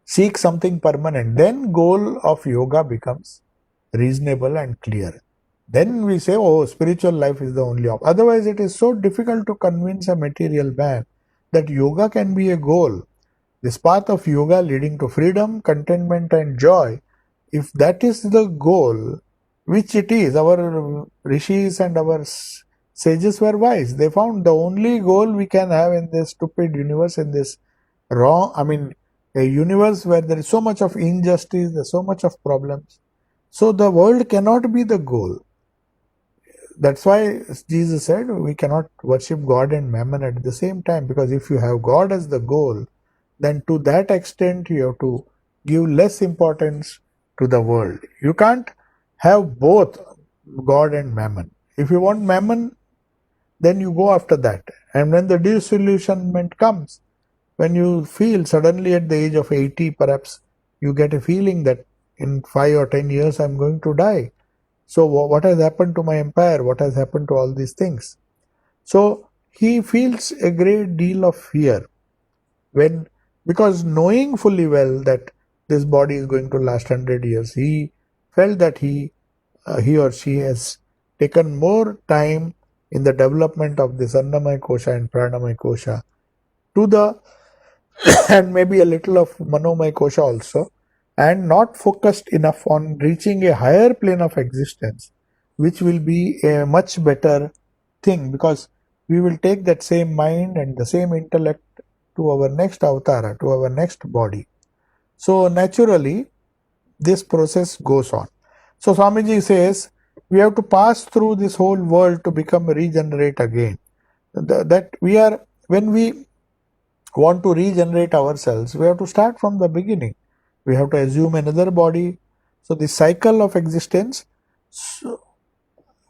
A: seek something permanent, then goal of yoga becomes reasonable and clear. Then we say, oh, spiritual life is the only option. Otherwise, it is so difficult to convince a material man that yoga can be a goal. This path of yoga leading to freedom, contentment and joy, if that is the goal, which it is, our rishis and our sages were wise. They found the only goal we can have in this stupid universe, in this a universe where there is so much of injustice, there's so much of problems. So the world cannot be the goal. that's why Jesus said we cannot worship God and mammon at the same time, because if you have God as the goal, then to that extent you have to give less importance to the world. You can't have both God and mammon. If you want mammon, then you go after that. And when the disillusionment comes, when you feel suddenly at the age of 80, perhaps you get a feeling that in 5 or 10 years I'm going to die. So what has happened to my empire? What has happened to all these things? So he feels a great deal of fear when, because knowing fully well that this body is going to last 100 years, he felt that he or she has taken more time in the development of this Annamaya Kosha and Pranamaya Kosha to the and maybe a little of Manomaya Kosha also, and not focused enough on reaching a higher plane of existence, which will be a much better thing, because we will take that same mind and the same intellect to our next avatara, to our next body. So naturally, this process goes on. So Swamiji says, we have to pass through this whole world to become regenerate again. That we are, when we want to regenerate ourselves, we have to start from the beginning. We have to assume another body. So the cycle of existence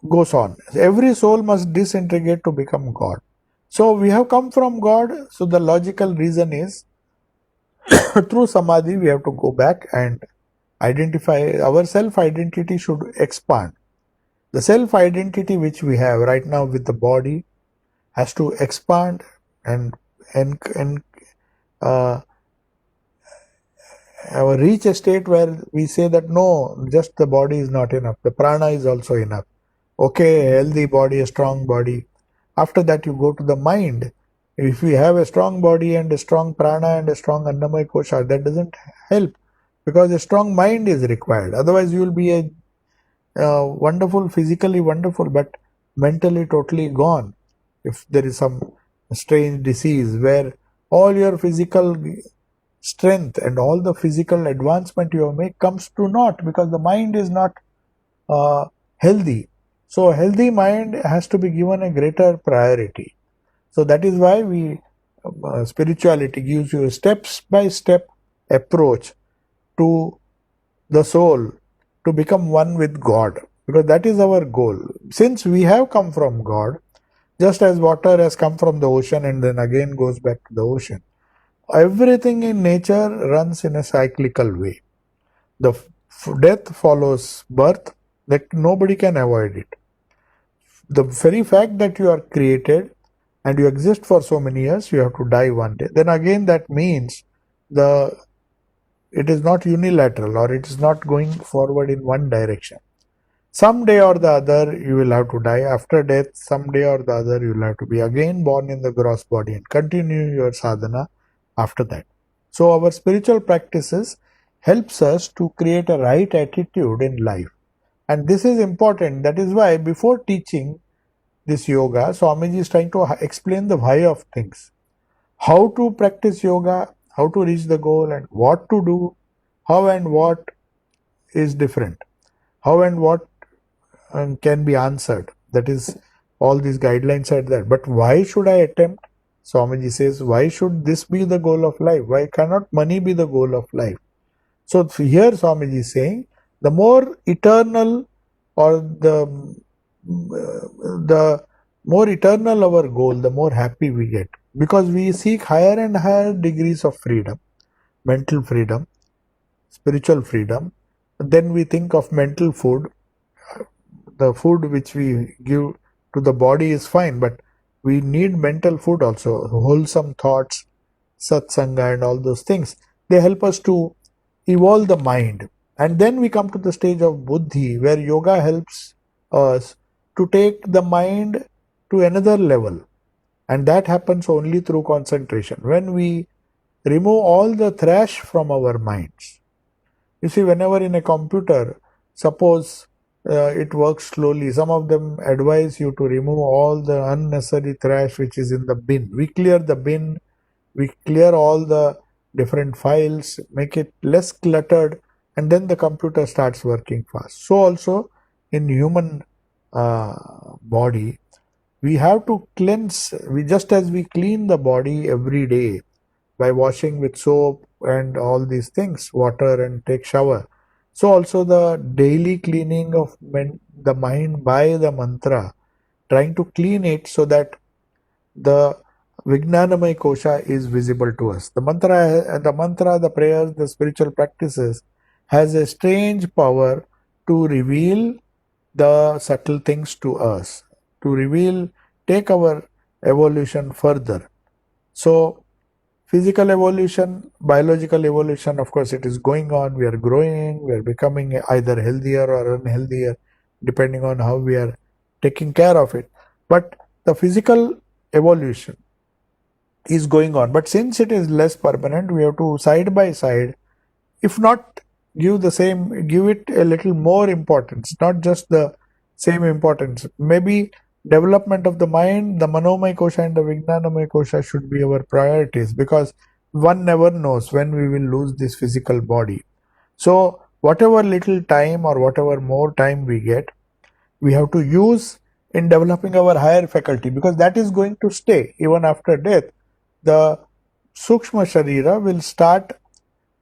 A: goes on. Every soul must disintegrate to become God. So we have come from God. So the logical reason is through samadhi we have to go back and identify. Our self-identity should expand. The self-identity which we have right now with the body has to expand and uh, reach a state where we say that no, just the body is not enough. The prana is also enough. Okay, a healthy body, a strong body. After that, you go to the mind. If we have a strong body and a strong prana and a strong Annamaya Kosha, that doesn't help, because a strong mind is required. Otherwise, you will be a wonderful, physically wonderful, but mentally totally gone. If there is some strange disease where all your physical strength and all the physical advancement you make comes to naught, because the mind is not healthy. So a healthy mind has to be given a greater priority. So that is why spirituality gives you a step-by-step approach to the soul to become one with God, because that is our goal. Since we have come from God, just as water has come from the ocean and then again goes back to the ocean, everything in nature runs in a cyclical way. The death follows birth, that nobody can avoid it. The very fact that you are created and you exist for so many years, you have to die one day. Then again, that means it is not unilateral, or it is not going forward in one direction. Someday or the other, you will have to die. After death, someday or the other, you will have to be again born in the gross body and continue your sadhana after that. So our spiritual practices helps us to create a right attitude in life. And this is important. That is why before teaching this yoga, Swamiji is trying to explain the why of things. How to practice yoga, how to reach the goal, and what to do, how and what is different, how and what can be answered. That is, all these guidelines are there. But why should I attempt? Swamiji says, why should this be the goal of life? Why cannot money be the goal of life? So here Swamiji is saying, the more eternal, or the more eternal our goal, the more happy we get, because we seek higher and higher degrees of freedom, mental freedom, spiritual freedom. Then we think of mental food. The food which we give to the body is fine, but we need mental food also. Wholesome thoughts, satsanga, and all those things, they help us to evolve the mind. And then we come to the stage of buddhi, where yoga helps us to take the mind to another level. And that happens only through concentration. When we remove all the trash from our minds. You see, whenever in a computer, suppose it works slowly, some of them advise you to remove all the unnecessary trash which is in the bin. We clear the bin, we clear all the different files, make it less cluttered, and then the computer starts working fast. So also in human body, we have to cleanse. We just as we clean the body every day by washing with soap and all these things, water and take shower. So also the daily cleaning of the mind by the mantra, trying to clean it so that the Vijnanamay Kosha is visible to us. The prayers, the spiritual practices has a strange power to reveal the subtle things to us, to reveal, take our evolution further. So, physical evolution, biological evolution, of course, it is going on. We are growing, we are becoming either healthier or unhealthier, depending on how we are taking care of it. But the physical evolution is going on. But since it is less permanent, we have to side by side, if not give it a little more importance, not just the same importance. Maybe development of the mind, the Manomay Kosha and the Vijnanamay Kosha should be our priorities, because one never knows when we will lose this physical body. So whatever little time or whatever more time we get, we have to use in developing our higher faculty, because that is going to stay even after death. The Sukshma Sharira will start,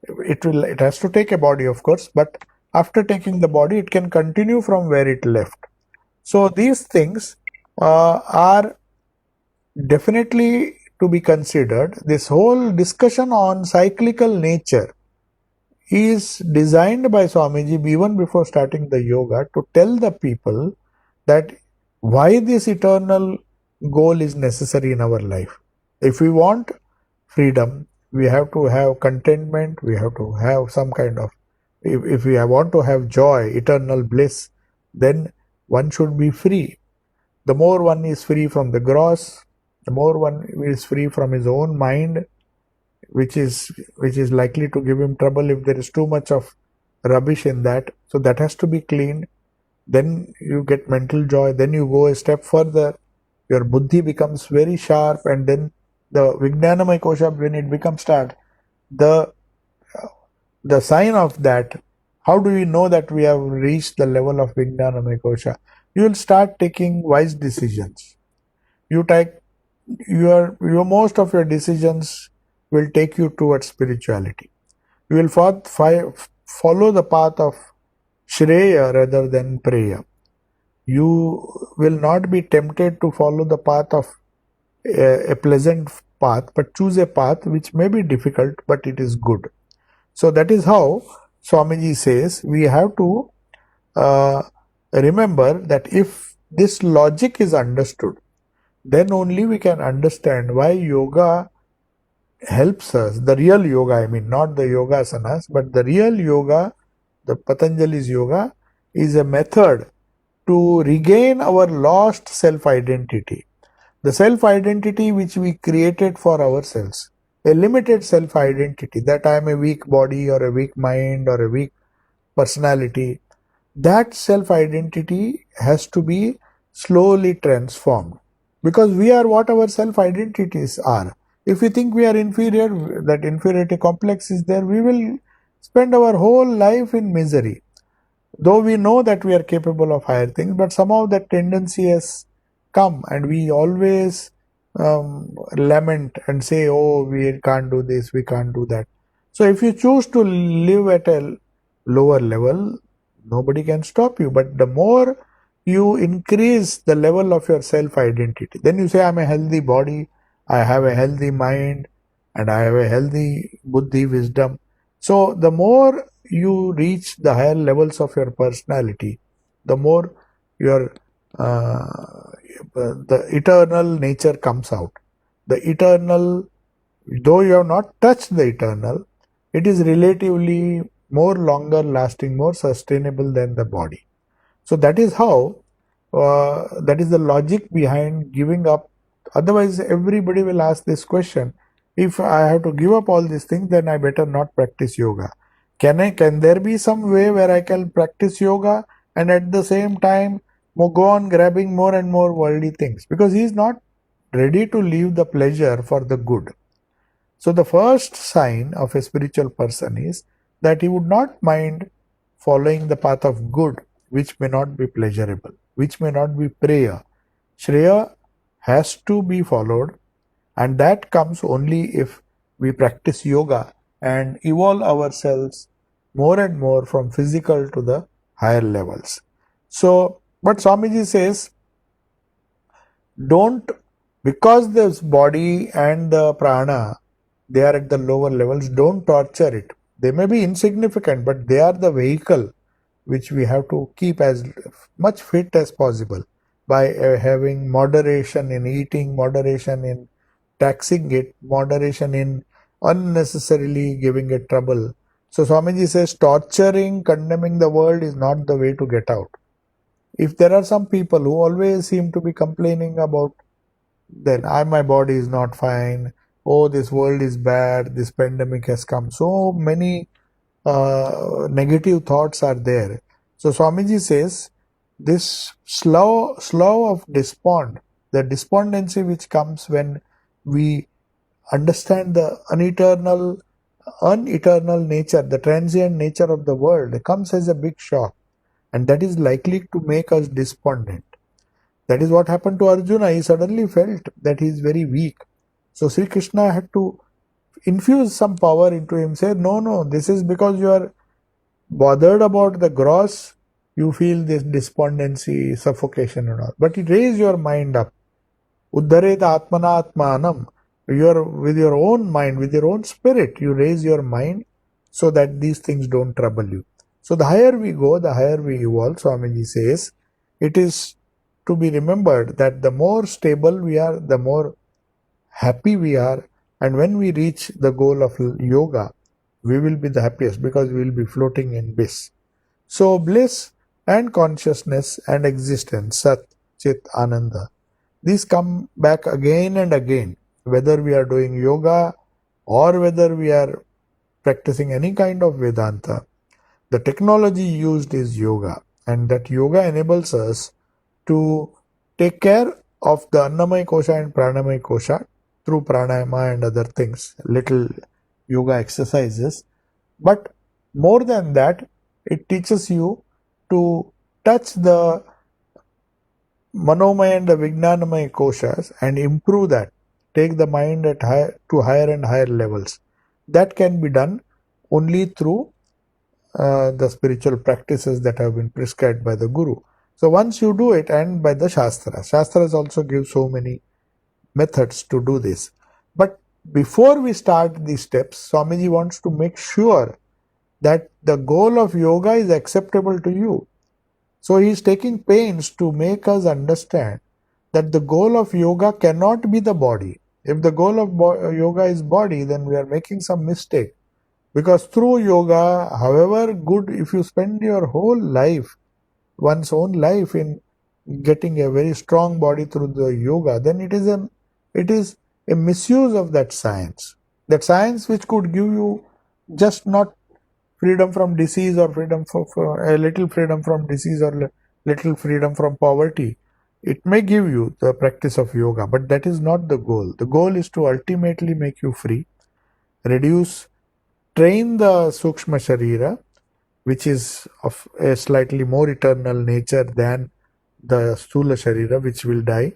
A: it has to take a body, of course, but after taking the body, it can continue from where it left. So these things are definitely to be considered. This whole discussion on cyclical nature is designed by Swamiji even before starting the yoga, to tell the people that why this eternal goal is necessary in our life. If we want freedom, we have to have contentment, we have to have some kind of, if we want to have joy, eternal bliss, then one should be free. The more one is free from the gross, the more one is free from his own mind, which is likely to give him trouble if there is too much of rubbish in that. So that has to be cleaned. Then you get mental joy. Then you go a step further. Your buddhi becomes very sharp, and then the Vijnanamay Kosha, when it becomes start, the sign of that, how do we know that we have reached the level of Vijnanamay Kosha? You will start taking wise decisions. You take your most of your decisions will take you towards spirituality. You will follow the path of Shreya rather than Preya. You will not be tempted to follow the path of a pleasant path, but choose a path which may be difficult, but it is good. So that is how Swamiji says we have to remember that if this logic is understood, then only we can understand why yoga helps us. The real yoga, I mean, not the yoga asanas, but the real yoga, the Patanjali's yoga, is a method to regain our lost self-identity. The self-identity which we created for ourselves, a limited self-identity, that I am a weak body or a weak mind or a weak personality, that self-identity has to be slowly transformed, because we are what our self-identities are. If we think we are inferior, that inferiority complex is there, we will spend our whole life in misery. Though we know that we are capable of higher things, but somehow that tendency has come, and we always lament and say, oh, we can't do this, we can't do that. So if you choose to live at a lower level, nobody can stop you. But the more you increase the level of your self-identity, then you say, I'm a healthy body, I have a healthy mind, and I have a healthy buddhi, wisdom. So the more you reach the higher levels of your personality, the more your the eternal nature comes out. The eternal, though you have not touched the eternal, it is relatively more longer lasting, more sustainable than the body. So that is how, that is the logic behind giving up. Otherwise, everybody will ask this question: if I have to give up all these things, then I better not practice yoga. Can there be some way where I can practice yoga and at the same time go on grabbing more and more worldly things? Because he is not ready to leave the pleasure for the good. So the first sign of a spiritual person is that he would not mind following the path of good which may not be pleasurable, which may not be Preya. Shreya has to be followed, and that comes only if we practice yoga and evolve ourselves more and more from physical to the higher levels. So, but Swamiji says, don't, because this body and the prana, they are at the lower levels, don't torture it. They may be insignificant, but they are the vehicle which we have to keep as much fit as possible by having moderation in eating, moderation in taxing it, moderation in unnecessarily giving it trouble. So Swamiji says torturing, condemning the world is not the way to get out. If there are some people who always seem to be complaining about, then my body is not fine, oh, this world is bad, this pandemic has come, so many negative thoughts are there. So Swamiji says this slough of despond, the despondency which comes when we understand the uneternal nature, the transient nature of the world, comes as a big shock, and that is likely to make us despondent. That is what happened to Arjuna. He suddenly felt that he is very weak. So Sri Krishna had to infuse some power into him, say, no, this is because you are bothered about the gross, you feel this despondency, suffocation and all. But you raise your mind up. Uddhareta atmana atmanam. With your own mind, with your own spirit, you raise your mind so that these things don't trouble you. So the higher we go, the higher we evolve. Swamiji says, it is to be remembered that the more stable we are, the more happy we are, and when we reach the goal of yoga, we will be the happiest because we will be floating in bliss. So bliss and consciousness and existence, Sat, Chit, Ananda, these come back again and again, whether we are doing yoga or whether we are practicing any kind of Vedanta. The technology used is yoga, and that yoga enables us to take care of the Annamaya Kosha and Pranamaya Kosha through pranayama and other things, little yoga exercises. But more than that, it teaches you to touch the Manomaya and the Vijnanamaya Koshas and improve that, take the mind to higher and higher levels. That can be done only through the spiritual practices that have been prescribed by the Guru. So once you do it, and by the Shastras also give so many methods to do this. But before we start these steps, Swamiji wants to make sure that the goal of yoga is acceptable to you. So he is taking pains to make us understand that the goal of yoga cannot be the body. If the goal of yoga is body, then we are making some mistake. Because through yoga, however good, if you spend your whole life, one's own life in getting a very strong body through the yoga, then it is a misuse of that science. That science which could give you just not freedom from disease or freedom for a little freedom from disease or little freedom from poverty. It may give you the practice of yoga, but that is not the goal. The goal is to ultimately make you free, train the Sukshma Sharira, which is of a slightly more eternal nature than the Sthula Sharira, which will die,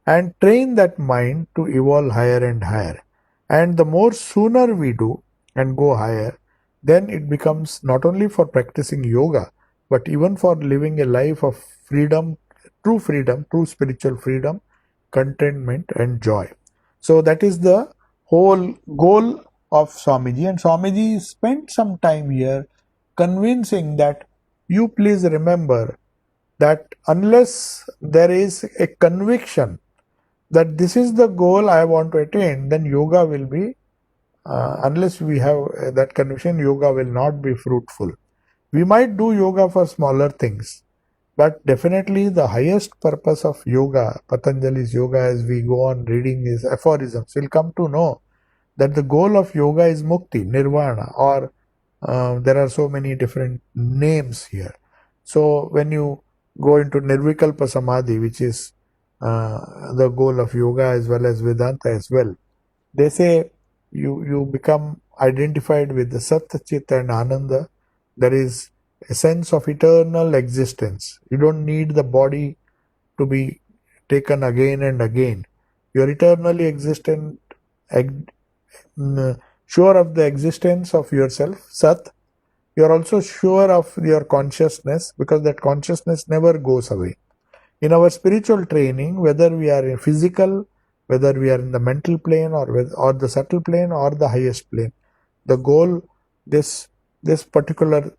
A: and train that mind to evolve higher and higher. And the more sooner we do and go higher, then it becomes not only for practicing yoga, but even for living a life of freedom, true spiritual freedom, contentment and joy. So that is the whole goal of Swamiji, and Swamiji spent some time here convincing that you please remember that unless there is a conviction that this is the goal I want to attain, then yoga will be, unless we have that conviction, yoga will not be fruitful. We might do yoga for smaller things, but definitely the highest purpose of yoga, Patanjali's yoga, as we go on reading his aphorisms, we'll come to know that the goal of yoga is mukti, nirvana, or there are so many different names here. So when you go into Nirvikalpa Samadhi, which is the goal of yoga as well as Vedanta as well, they say you become identified with the Sat, Chit and Ananda. There is a sense of eternal existence. You don't need the body to be taken again and again. You are eternally existent, sure of the existence of yourself, Sat. You are also sure of your consciousness, because that consciousness never goes away. In our spiritual training, whether we are in physical, whether we are in the mental plane, or the subtle plane, or the highest plane, the goal, this particular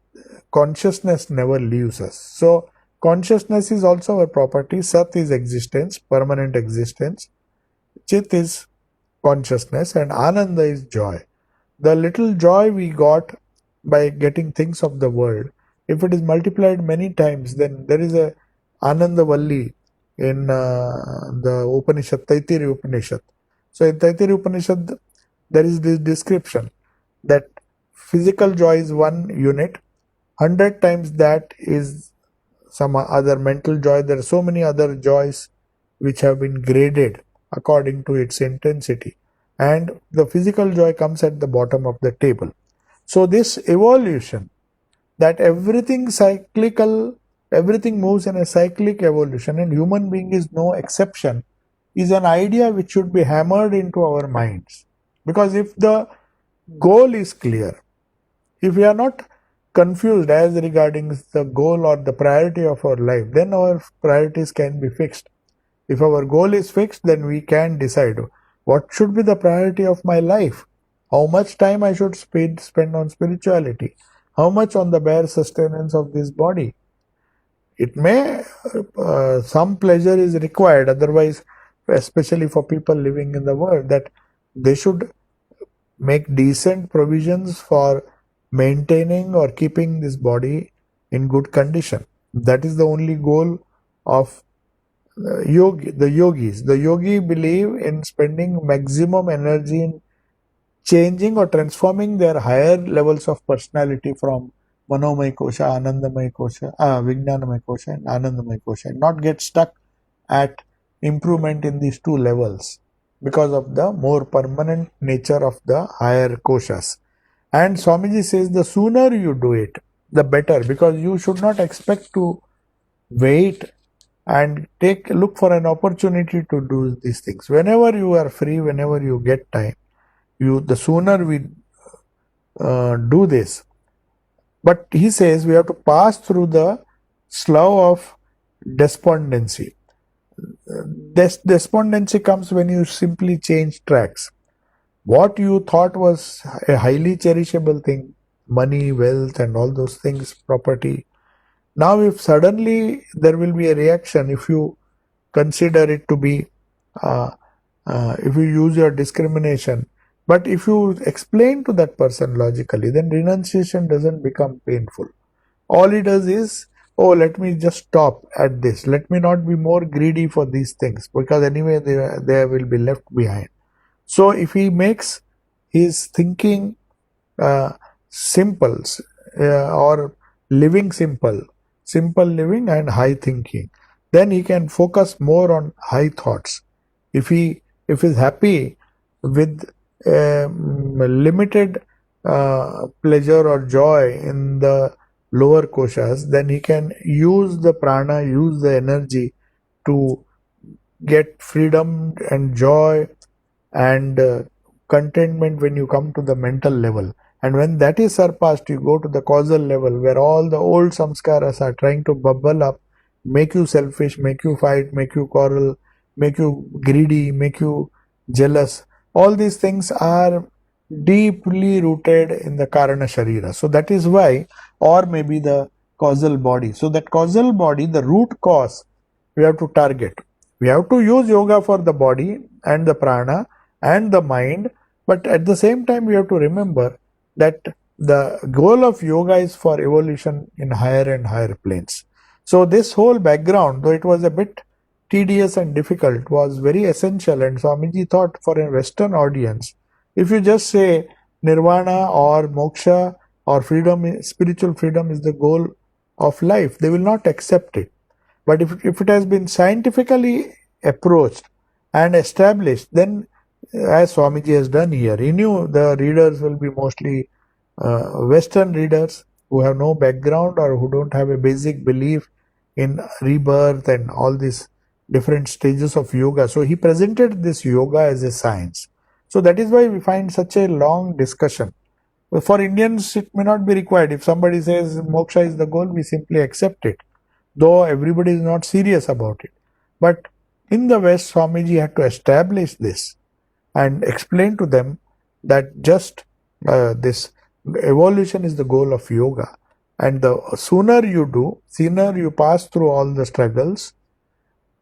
A: consciousness never leaves us. So consciousness is also a property. Sat is existence, permanent existence. Chit is consciousness, and Ananda is joy. The little joy we got by getting things of the world, if it is multiplied many times, then there is a Ananda Valli in the Upanishad, Taittiriya Upanishad. So in Taittiriya Upanishad, there is this description that physical joy is one unit, 100 times that is some other mental joy. There are so many other joys which have been graded according to its intensity, and the physical joy comes at the bottom of the table. So this evolution, that everything cyclical, everything moves in a cyclic evolution, and human being is no exception, is an idea which should be hammered into our minds. Because if the goal is clear, if we are not confused as regarding the goal or the priority of our life, then our priorities can be fixed. If our goal is fixed, then we can decide what should be the priority of my life, how much time I should spend on spirituality, how much on the bare sustenance of this body. It may, some pleasure is required, otherwise, especially for people living in the world, that they should make decent provisions for maintaining or keeping this body in good condition. That is the only goal of the yogis. The yogi believe in spending maximum energy in changing or transforming their higher levels of personality from Manomay Kosha, Anandamay Kosha, Vijnanamay Kosha and Anandamay Kosha, and not get stuck at improvement in these two levels because of the more permanent nature of the higher koshas. And Swamiji says the sooner you do it, the better, because you should not expect to wait and look for an opportunity to do these things. Whenever you are free, whenever you get time, the sooner we do this. But he says we have to pass through the slough of despondency. Despondency comes when you simply change tracks. What you thought was a highly cherishable thing, money, wealth, and all those things, property. Now, if suddenly there will be a reaction, if you consider it to be, if you use your discrimination, but if you explain to that person logically, then renunciation doesn't become painful. All he does is, oh, let me just stop at this. Let me not be more greedy for these things, because anyway they will be left behind. So if he makes his thinking simple, or living simple living and high thinking, then he can focus more on high thoughts. If he's happy with limited pleasure or joy in the lower koshas, then he can use the prana, use the energy to get freedom and joy and contentment when you come to the mental level. And when that is surpassed, you go to the causal level, where all the old samskaras are trying to bubble up, make you selfish, make you fight, make you quarrel, make you greedy, make you jealous. All these things are deeply rooted in the karana sharira. So that is why, or maybe the causal body. So that causal body, the root cause, we have to target. We have to use yoga for the body and the prana and the mind, but at the same time we have to remember that the goal of yoga is for evolution in higher and higher planes. So this whole background, though it was a bit tedious and difficult, was very essential, and Swamiji thought for a Western audience, if you just say nirvana or moksha or freedom, spiritual freedom is the goal of life, they will not accept it. But if it has been scientifically approached and established, then as Swamiji has done here, he knew the readers will be mostly Western readers, who have no background or who don't have a basic belief in rebirth and all these different stages of yoga. So he presented this yoga as a science. So that is why we find such a long discussion. For Indians, it may not be required. If somebody says moksha is the goal, we simply accept it, though everybody is not serious about it. But in the West, Swamiji had to establish this and explain to them that just this evolution is the goal of yoga. And the sooner you do, sooner you pass through all the struggles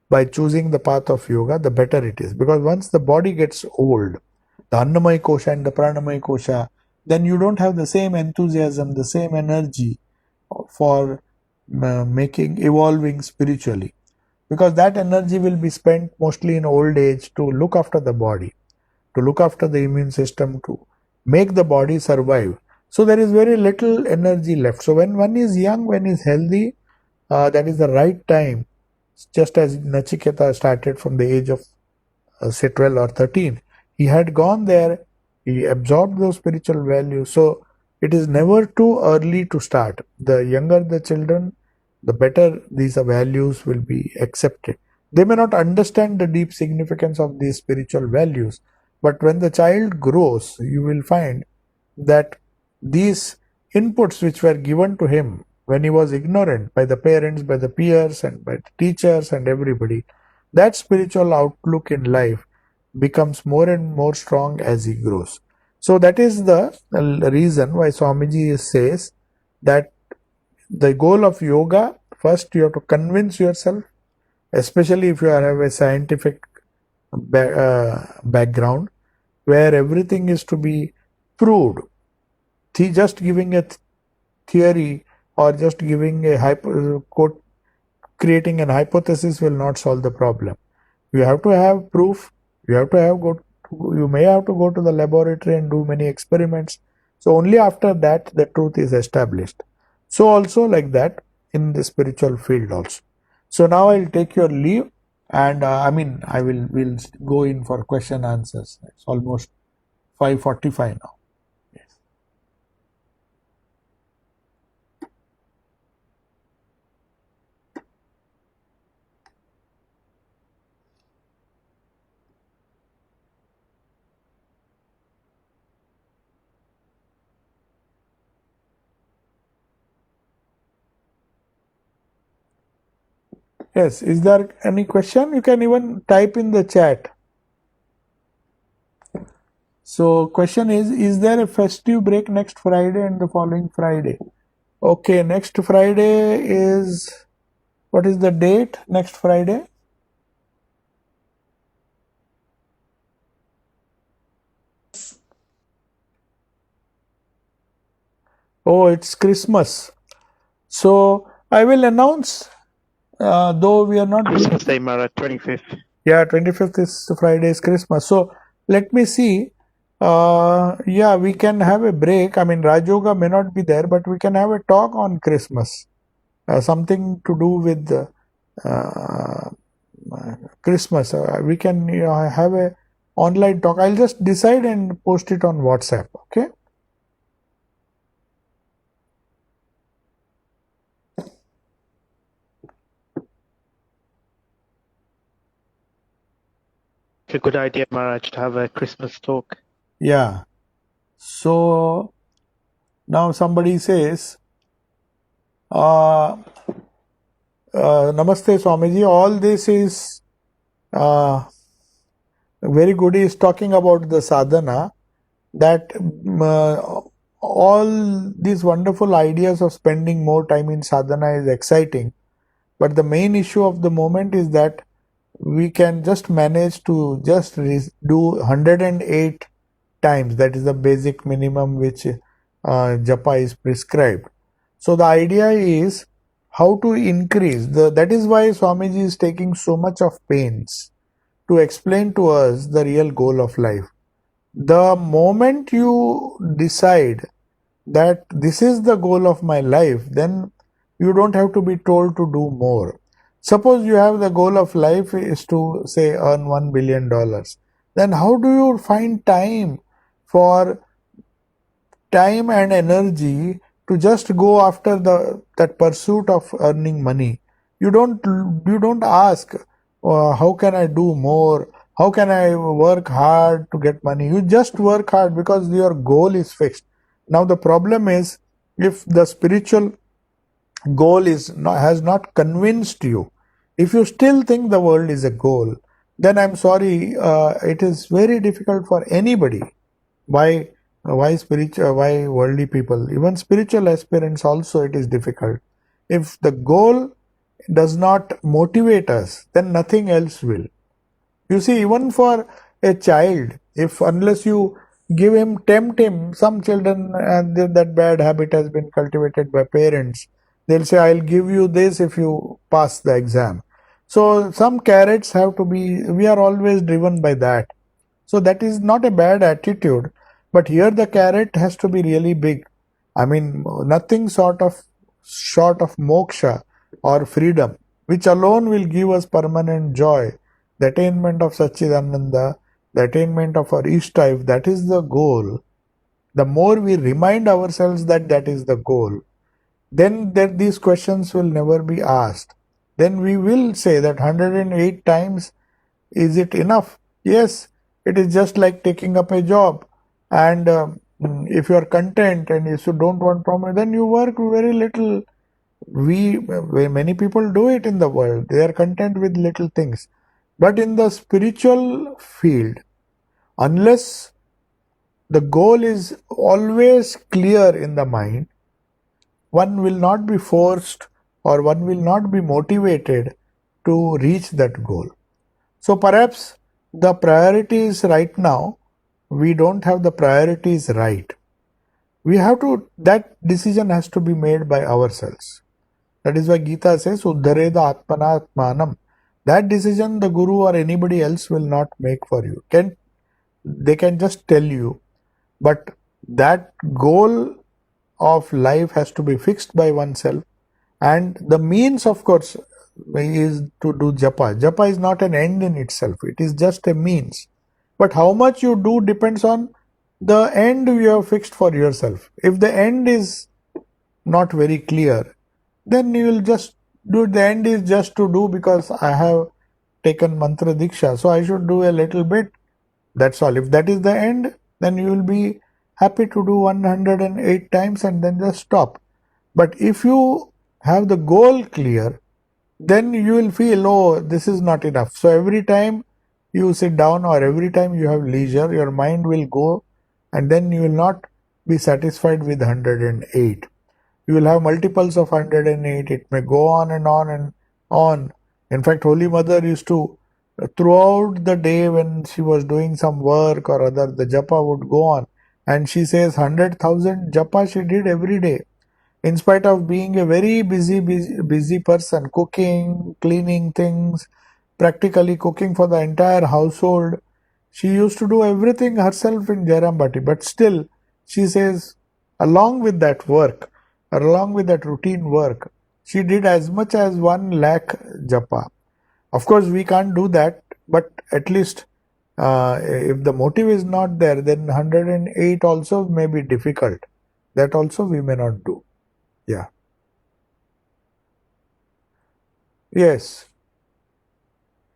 A: by choosing the path of yoga, the better it is. Because once the body gets old, the Annamaya Kosha and the Pranamaya Kosha, then you don't have the same enthusiasm, the same energy for evolving spiritually. Because that energy will be spent mostly in old age to look after the body, to look after the immune system, to make the body survive. So there is very little energy left. So when one is young, when he is healthy, that is the right time. Just as Nachiketa started from the age of say 12 or 13, he had gone there, he absorbed those spiritual values. So it is never too early to start. The younger the children, the better these values will be accepted. They may not understand the deep significance of these spiritual values, but when the child grows, you will find that these inputs which were given to him when he was ignorant by the parents, by the peers, and by the teachers and everybody, that spiritual outlook in life becomes more and more strong as he grows. So that is the reason why Swamiji says that the goal of yoga, first you have to convince yourself, especially if you have a scientific background, where everything is to be proved. Just giving a theory or just giving a creating an hypothesis will not solve the problem. You have to have proof. You may have to go to the laboratory and do many experiments. So only after that the truth is established. So also like that in the spiritual field also. So now I'll take your leave, and we'll go in for question answers. It's almost 5:45 now. Yes, is there any question? You can even type in the chat. So question is there a festive break next Friday and the following Friday? Okay, next Friday is, what is the date next Friday? Oh, it's Christmas. So I will announce, though we are not...
B: Christmas Day, Maharaj, 25th.
A: Yeah, 25th is Friday is Christmas. So let me see. Yeah, we can have a break. I mean, Raj Yoga may not be there, but we can have a talk on Christmas. Something to do with Christmas. We can have a online talk. I'll just decide and post it on WhatsApp. Okay.
B: It's a good idea, Maharaj, to have a Christmas talk.
A: Yeah. So now somebody says, Namaste Swamiji, all this is very good. He is talking about the sadhana, that all these wonderful ideas of spending more time in sadhana is exciting, but the main issue of the moment is that we can just manage to just do 108 times. That is the basic minimum which japa is prescribed. So the idea is how to increase that is why Swamiji is taking so much of pains to explain to us the real goal of life. The moment you decide that this is the goal of my life, then you don't have to be told to do more. Suppose you have the goal of life is to, say, earn $1 billion. Then how do you find time and energy to just go after that pursuit of earning money. You don't ask, how can I do more? How can I work hard to get money? You just work hard because your goal is fixed. Now the problem is, if the spiritual goal has not convinced you, if you still think the world is a goal, then I'm sorry, it is very difficult for anybody. Why spiritual, why worldly people, even spiritual aspirants also, it is difficult. If the goal does not motivate us, then nothing else will. You see, even for a child, if unless you give him, tempt him, some children, that bad habit has been cultivated by parents. They'll say, I'll give you this if you pass the exam. So some carrots have to be, we are always driven by that. So that is not a bad attitude. But here the carrot has to be really big. I mean, nothing short of moksha or freedom, which alone will give us permanent joy, the attainment of Satchidananda, the attainment of our Ishta, if that is the goal, the more we remind ourselves that that is the goal, then that these questions will never be asked. Then we will say that 108 times, is it enough? Yes, it is just like taking up a job. And if you are content and if you don't want promotion, then you work very little. Many people do it in the world. They are content with little things. But in the spiritual field, unless the goal is always clear in the mind, one will not be forced or one will not be motivated to reach that goal. So perhaps the priorities right now, we don't have the priorities right. That decision has to be made by ourselves. That is why Gita says, Uddhareda Atmana Atmanam. That decision the Guru or anybody else will not make for you. They can just tell you, but that goal of life has to be fixed by oneself. And the means, of course, is to do japa. Japa is not an end in itself. It is just a means. But how much you do depends on the end you have fixed for yourself. If the end is not very clear, then you will just do, the end is just to do because I have taken mantra diksha, so I should do a little bit. That's all. If that is the end, then you will be happy to do 108 times and then just stop. But if you have the goal clear, then you will feel, oh, this is not enough. So every time you sit down or every time you have leisure, your mind will go, and then you will not be satisfied with 108. You will have multiples of 108. It may go on and on and on. In fact, Holy Mother used to, throughout the day when she was doing some work or other, the japa would go on. And she says 100,000 japa she did every day. In spite of being a very busy person, cooking, cleaning things, practically cooking for the entire household, she used to do everything herself in Jairambati. But still, she says, along with that work, or along with that routine work, she did as much as 1 lakh japa. Of course, we can't do that, but at least if the motive is not there, then 108 also may be difficult. That also we may not do. Yeah. Yes.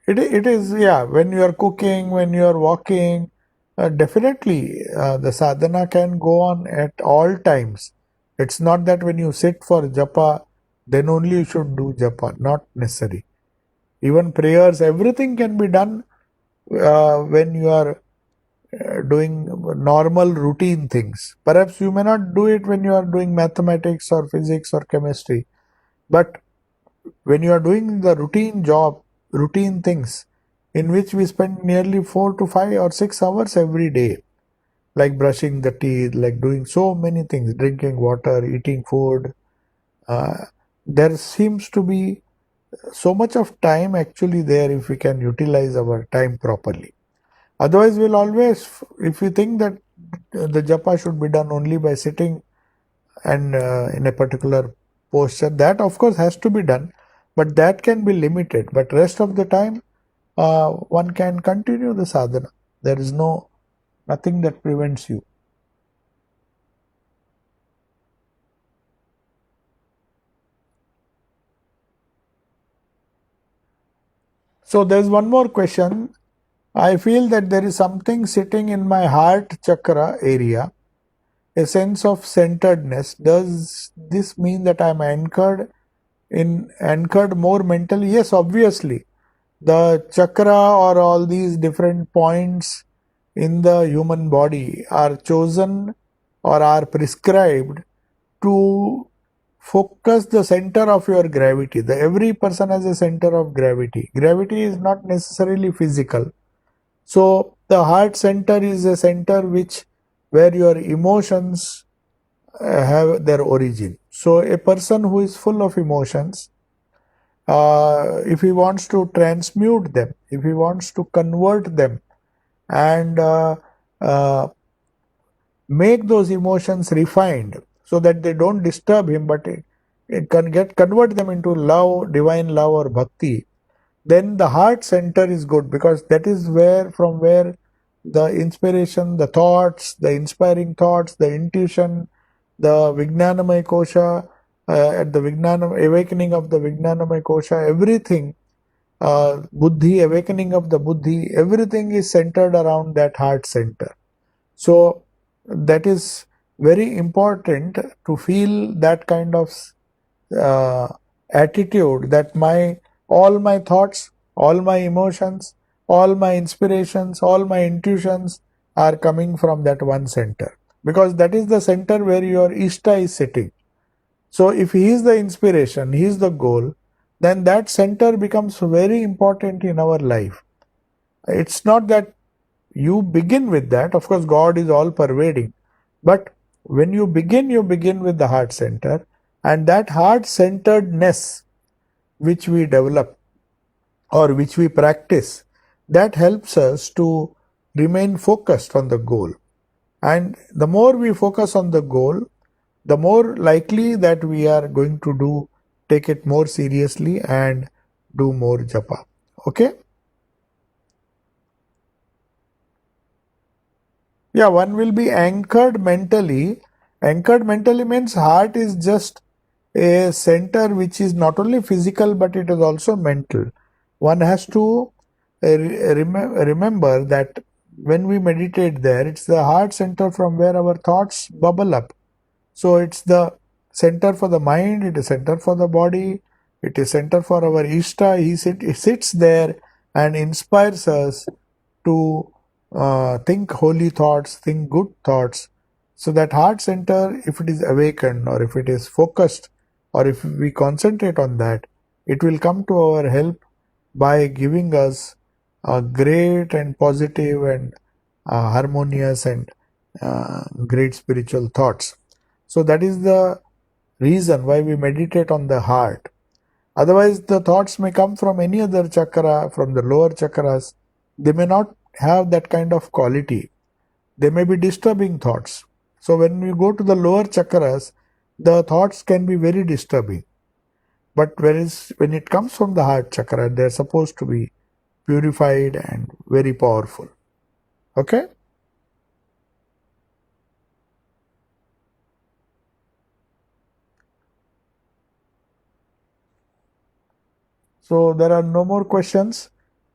A: It is, yeah. When you are cooking, when you are walking, definitely the sadhana can go on at all times. It's not that when you sit for japa, then only you should do japa. Not necessary. Even prayers, everything can be done when you are doing normal routine things. Perhaps you may not do it when you are doing mathematics or physics or chemistry, but when you are doing the routine job, routine things, in which we spend nearly 4 to 5 or 6 hours every day, like brushing the teeth, like doing so many things, drinking water, eating food, uh, there seems to be so much of time actually there if we can utilize our time properly. Otherwise, we'll always, if we think that the japa should be done only by sitting and in a particular posture, that of course has to be done, but that can be limited. But rest of the time, one can continue the sadhana. There is nothing that prevents you. So there's one more question. I feel that there is something sitting in my heart chakra area, a sense of centeredness. Does this mean that I'm anchored more mentally? Yes, obviously. The chakra or all these different points in the human body are chosen or are prescribed to focus the center of your gravity. Every person has a center of gravity. Gravity is not necessarily physical. So the heart center is a center where your emotions have their origin. So a person who is full of emotions, if he wants to transmute them, if he wants to convert them and uh, make those emotions refined so that they don't disturb him, but it can convert them into love, divine love or bhakti, then the heart center is good, because that is from where the inspiration, the thoughts, the inspiring thoughts, the intuition, the Vijnanamaya Kosha, at the awakening of the Vijnanamaya Kosha, everything, Buddhi, awakening of the Buddhi, everything is centered around that heart center. So that is very important to feel that kind of uh, attitude, that all my thoughts, all my emotions, all my inspirations, all my intuitions are coming from that one center, because that is the center where your Ishta is sitting. So if he is the inspiration, he is the goal, then that center becomes very important in our life. It's not that you begin with that. Of course, God is all pervading. But when you begin with the heart center, and that heart centeredness which we develop or which we practice, that helps us to remain focused on the goal. And the more we focus on the goal, the more likely that we are going to take it more seriously and do more japa. Okay? Yeah, one will be anchored mentally. Anchored mentally means heart is just a center which is not only physical but it is also mental. One has to remember that when we meditate there, it's the heart center from where our thoughts bubble up. So it's the center for the mind, it is center for the body, it is center for our Ishta. He sits there and inspires us to think holy thoughts, think good thoughts. So that heart center, if it is awakened or if it is focused or if we concentrate on that, it will come to our help by giving us great and positive and harmonious and great spiritual thoughts. So that is the reason why we meditate on the heart. Otherwise, the thoughts may come from any other chakra, from the lower chakras. They may not have that kind of quality. They may be disturbing thoughts. So when we go to the lower chakras, the thoughts can be very disturbing. But when it comes from the heart chakra, they are supposed to be purified and very powerful. Okay? So there are no more questions.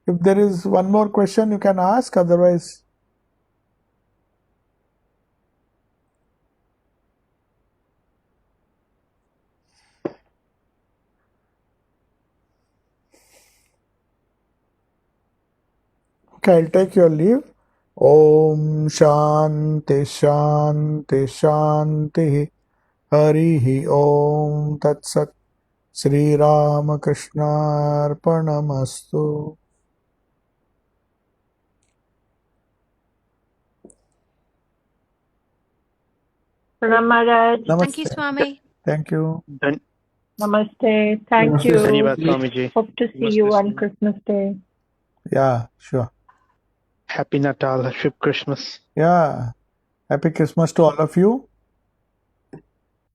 A: If there is one more question, you can ask. Otherwise, okay, I'll take your leave. Om Shanti Shanti Shanti Harihi Om Tat Sat Sri Ramakrishna Arpanamastu.
C: Maharaj.
A: Namaste.
D: Thank you, Swami.
A: Thank you.
C: Namaste. Thank
A: Namaste.
C: you.
B: Dhanyavad Swamiji.
C: Hope to see you on Christmas Day.
A: Yeah, sure.
B: Happy Natal, Shub Christmas.
A: Yeah. Happy Christmas to all of you.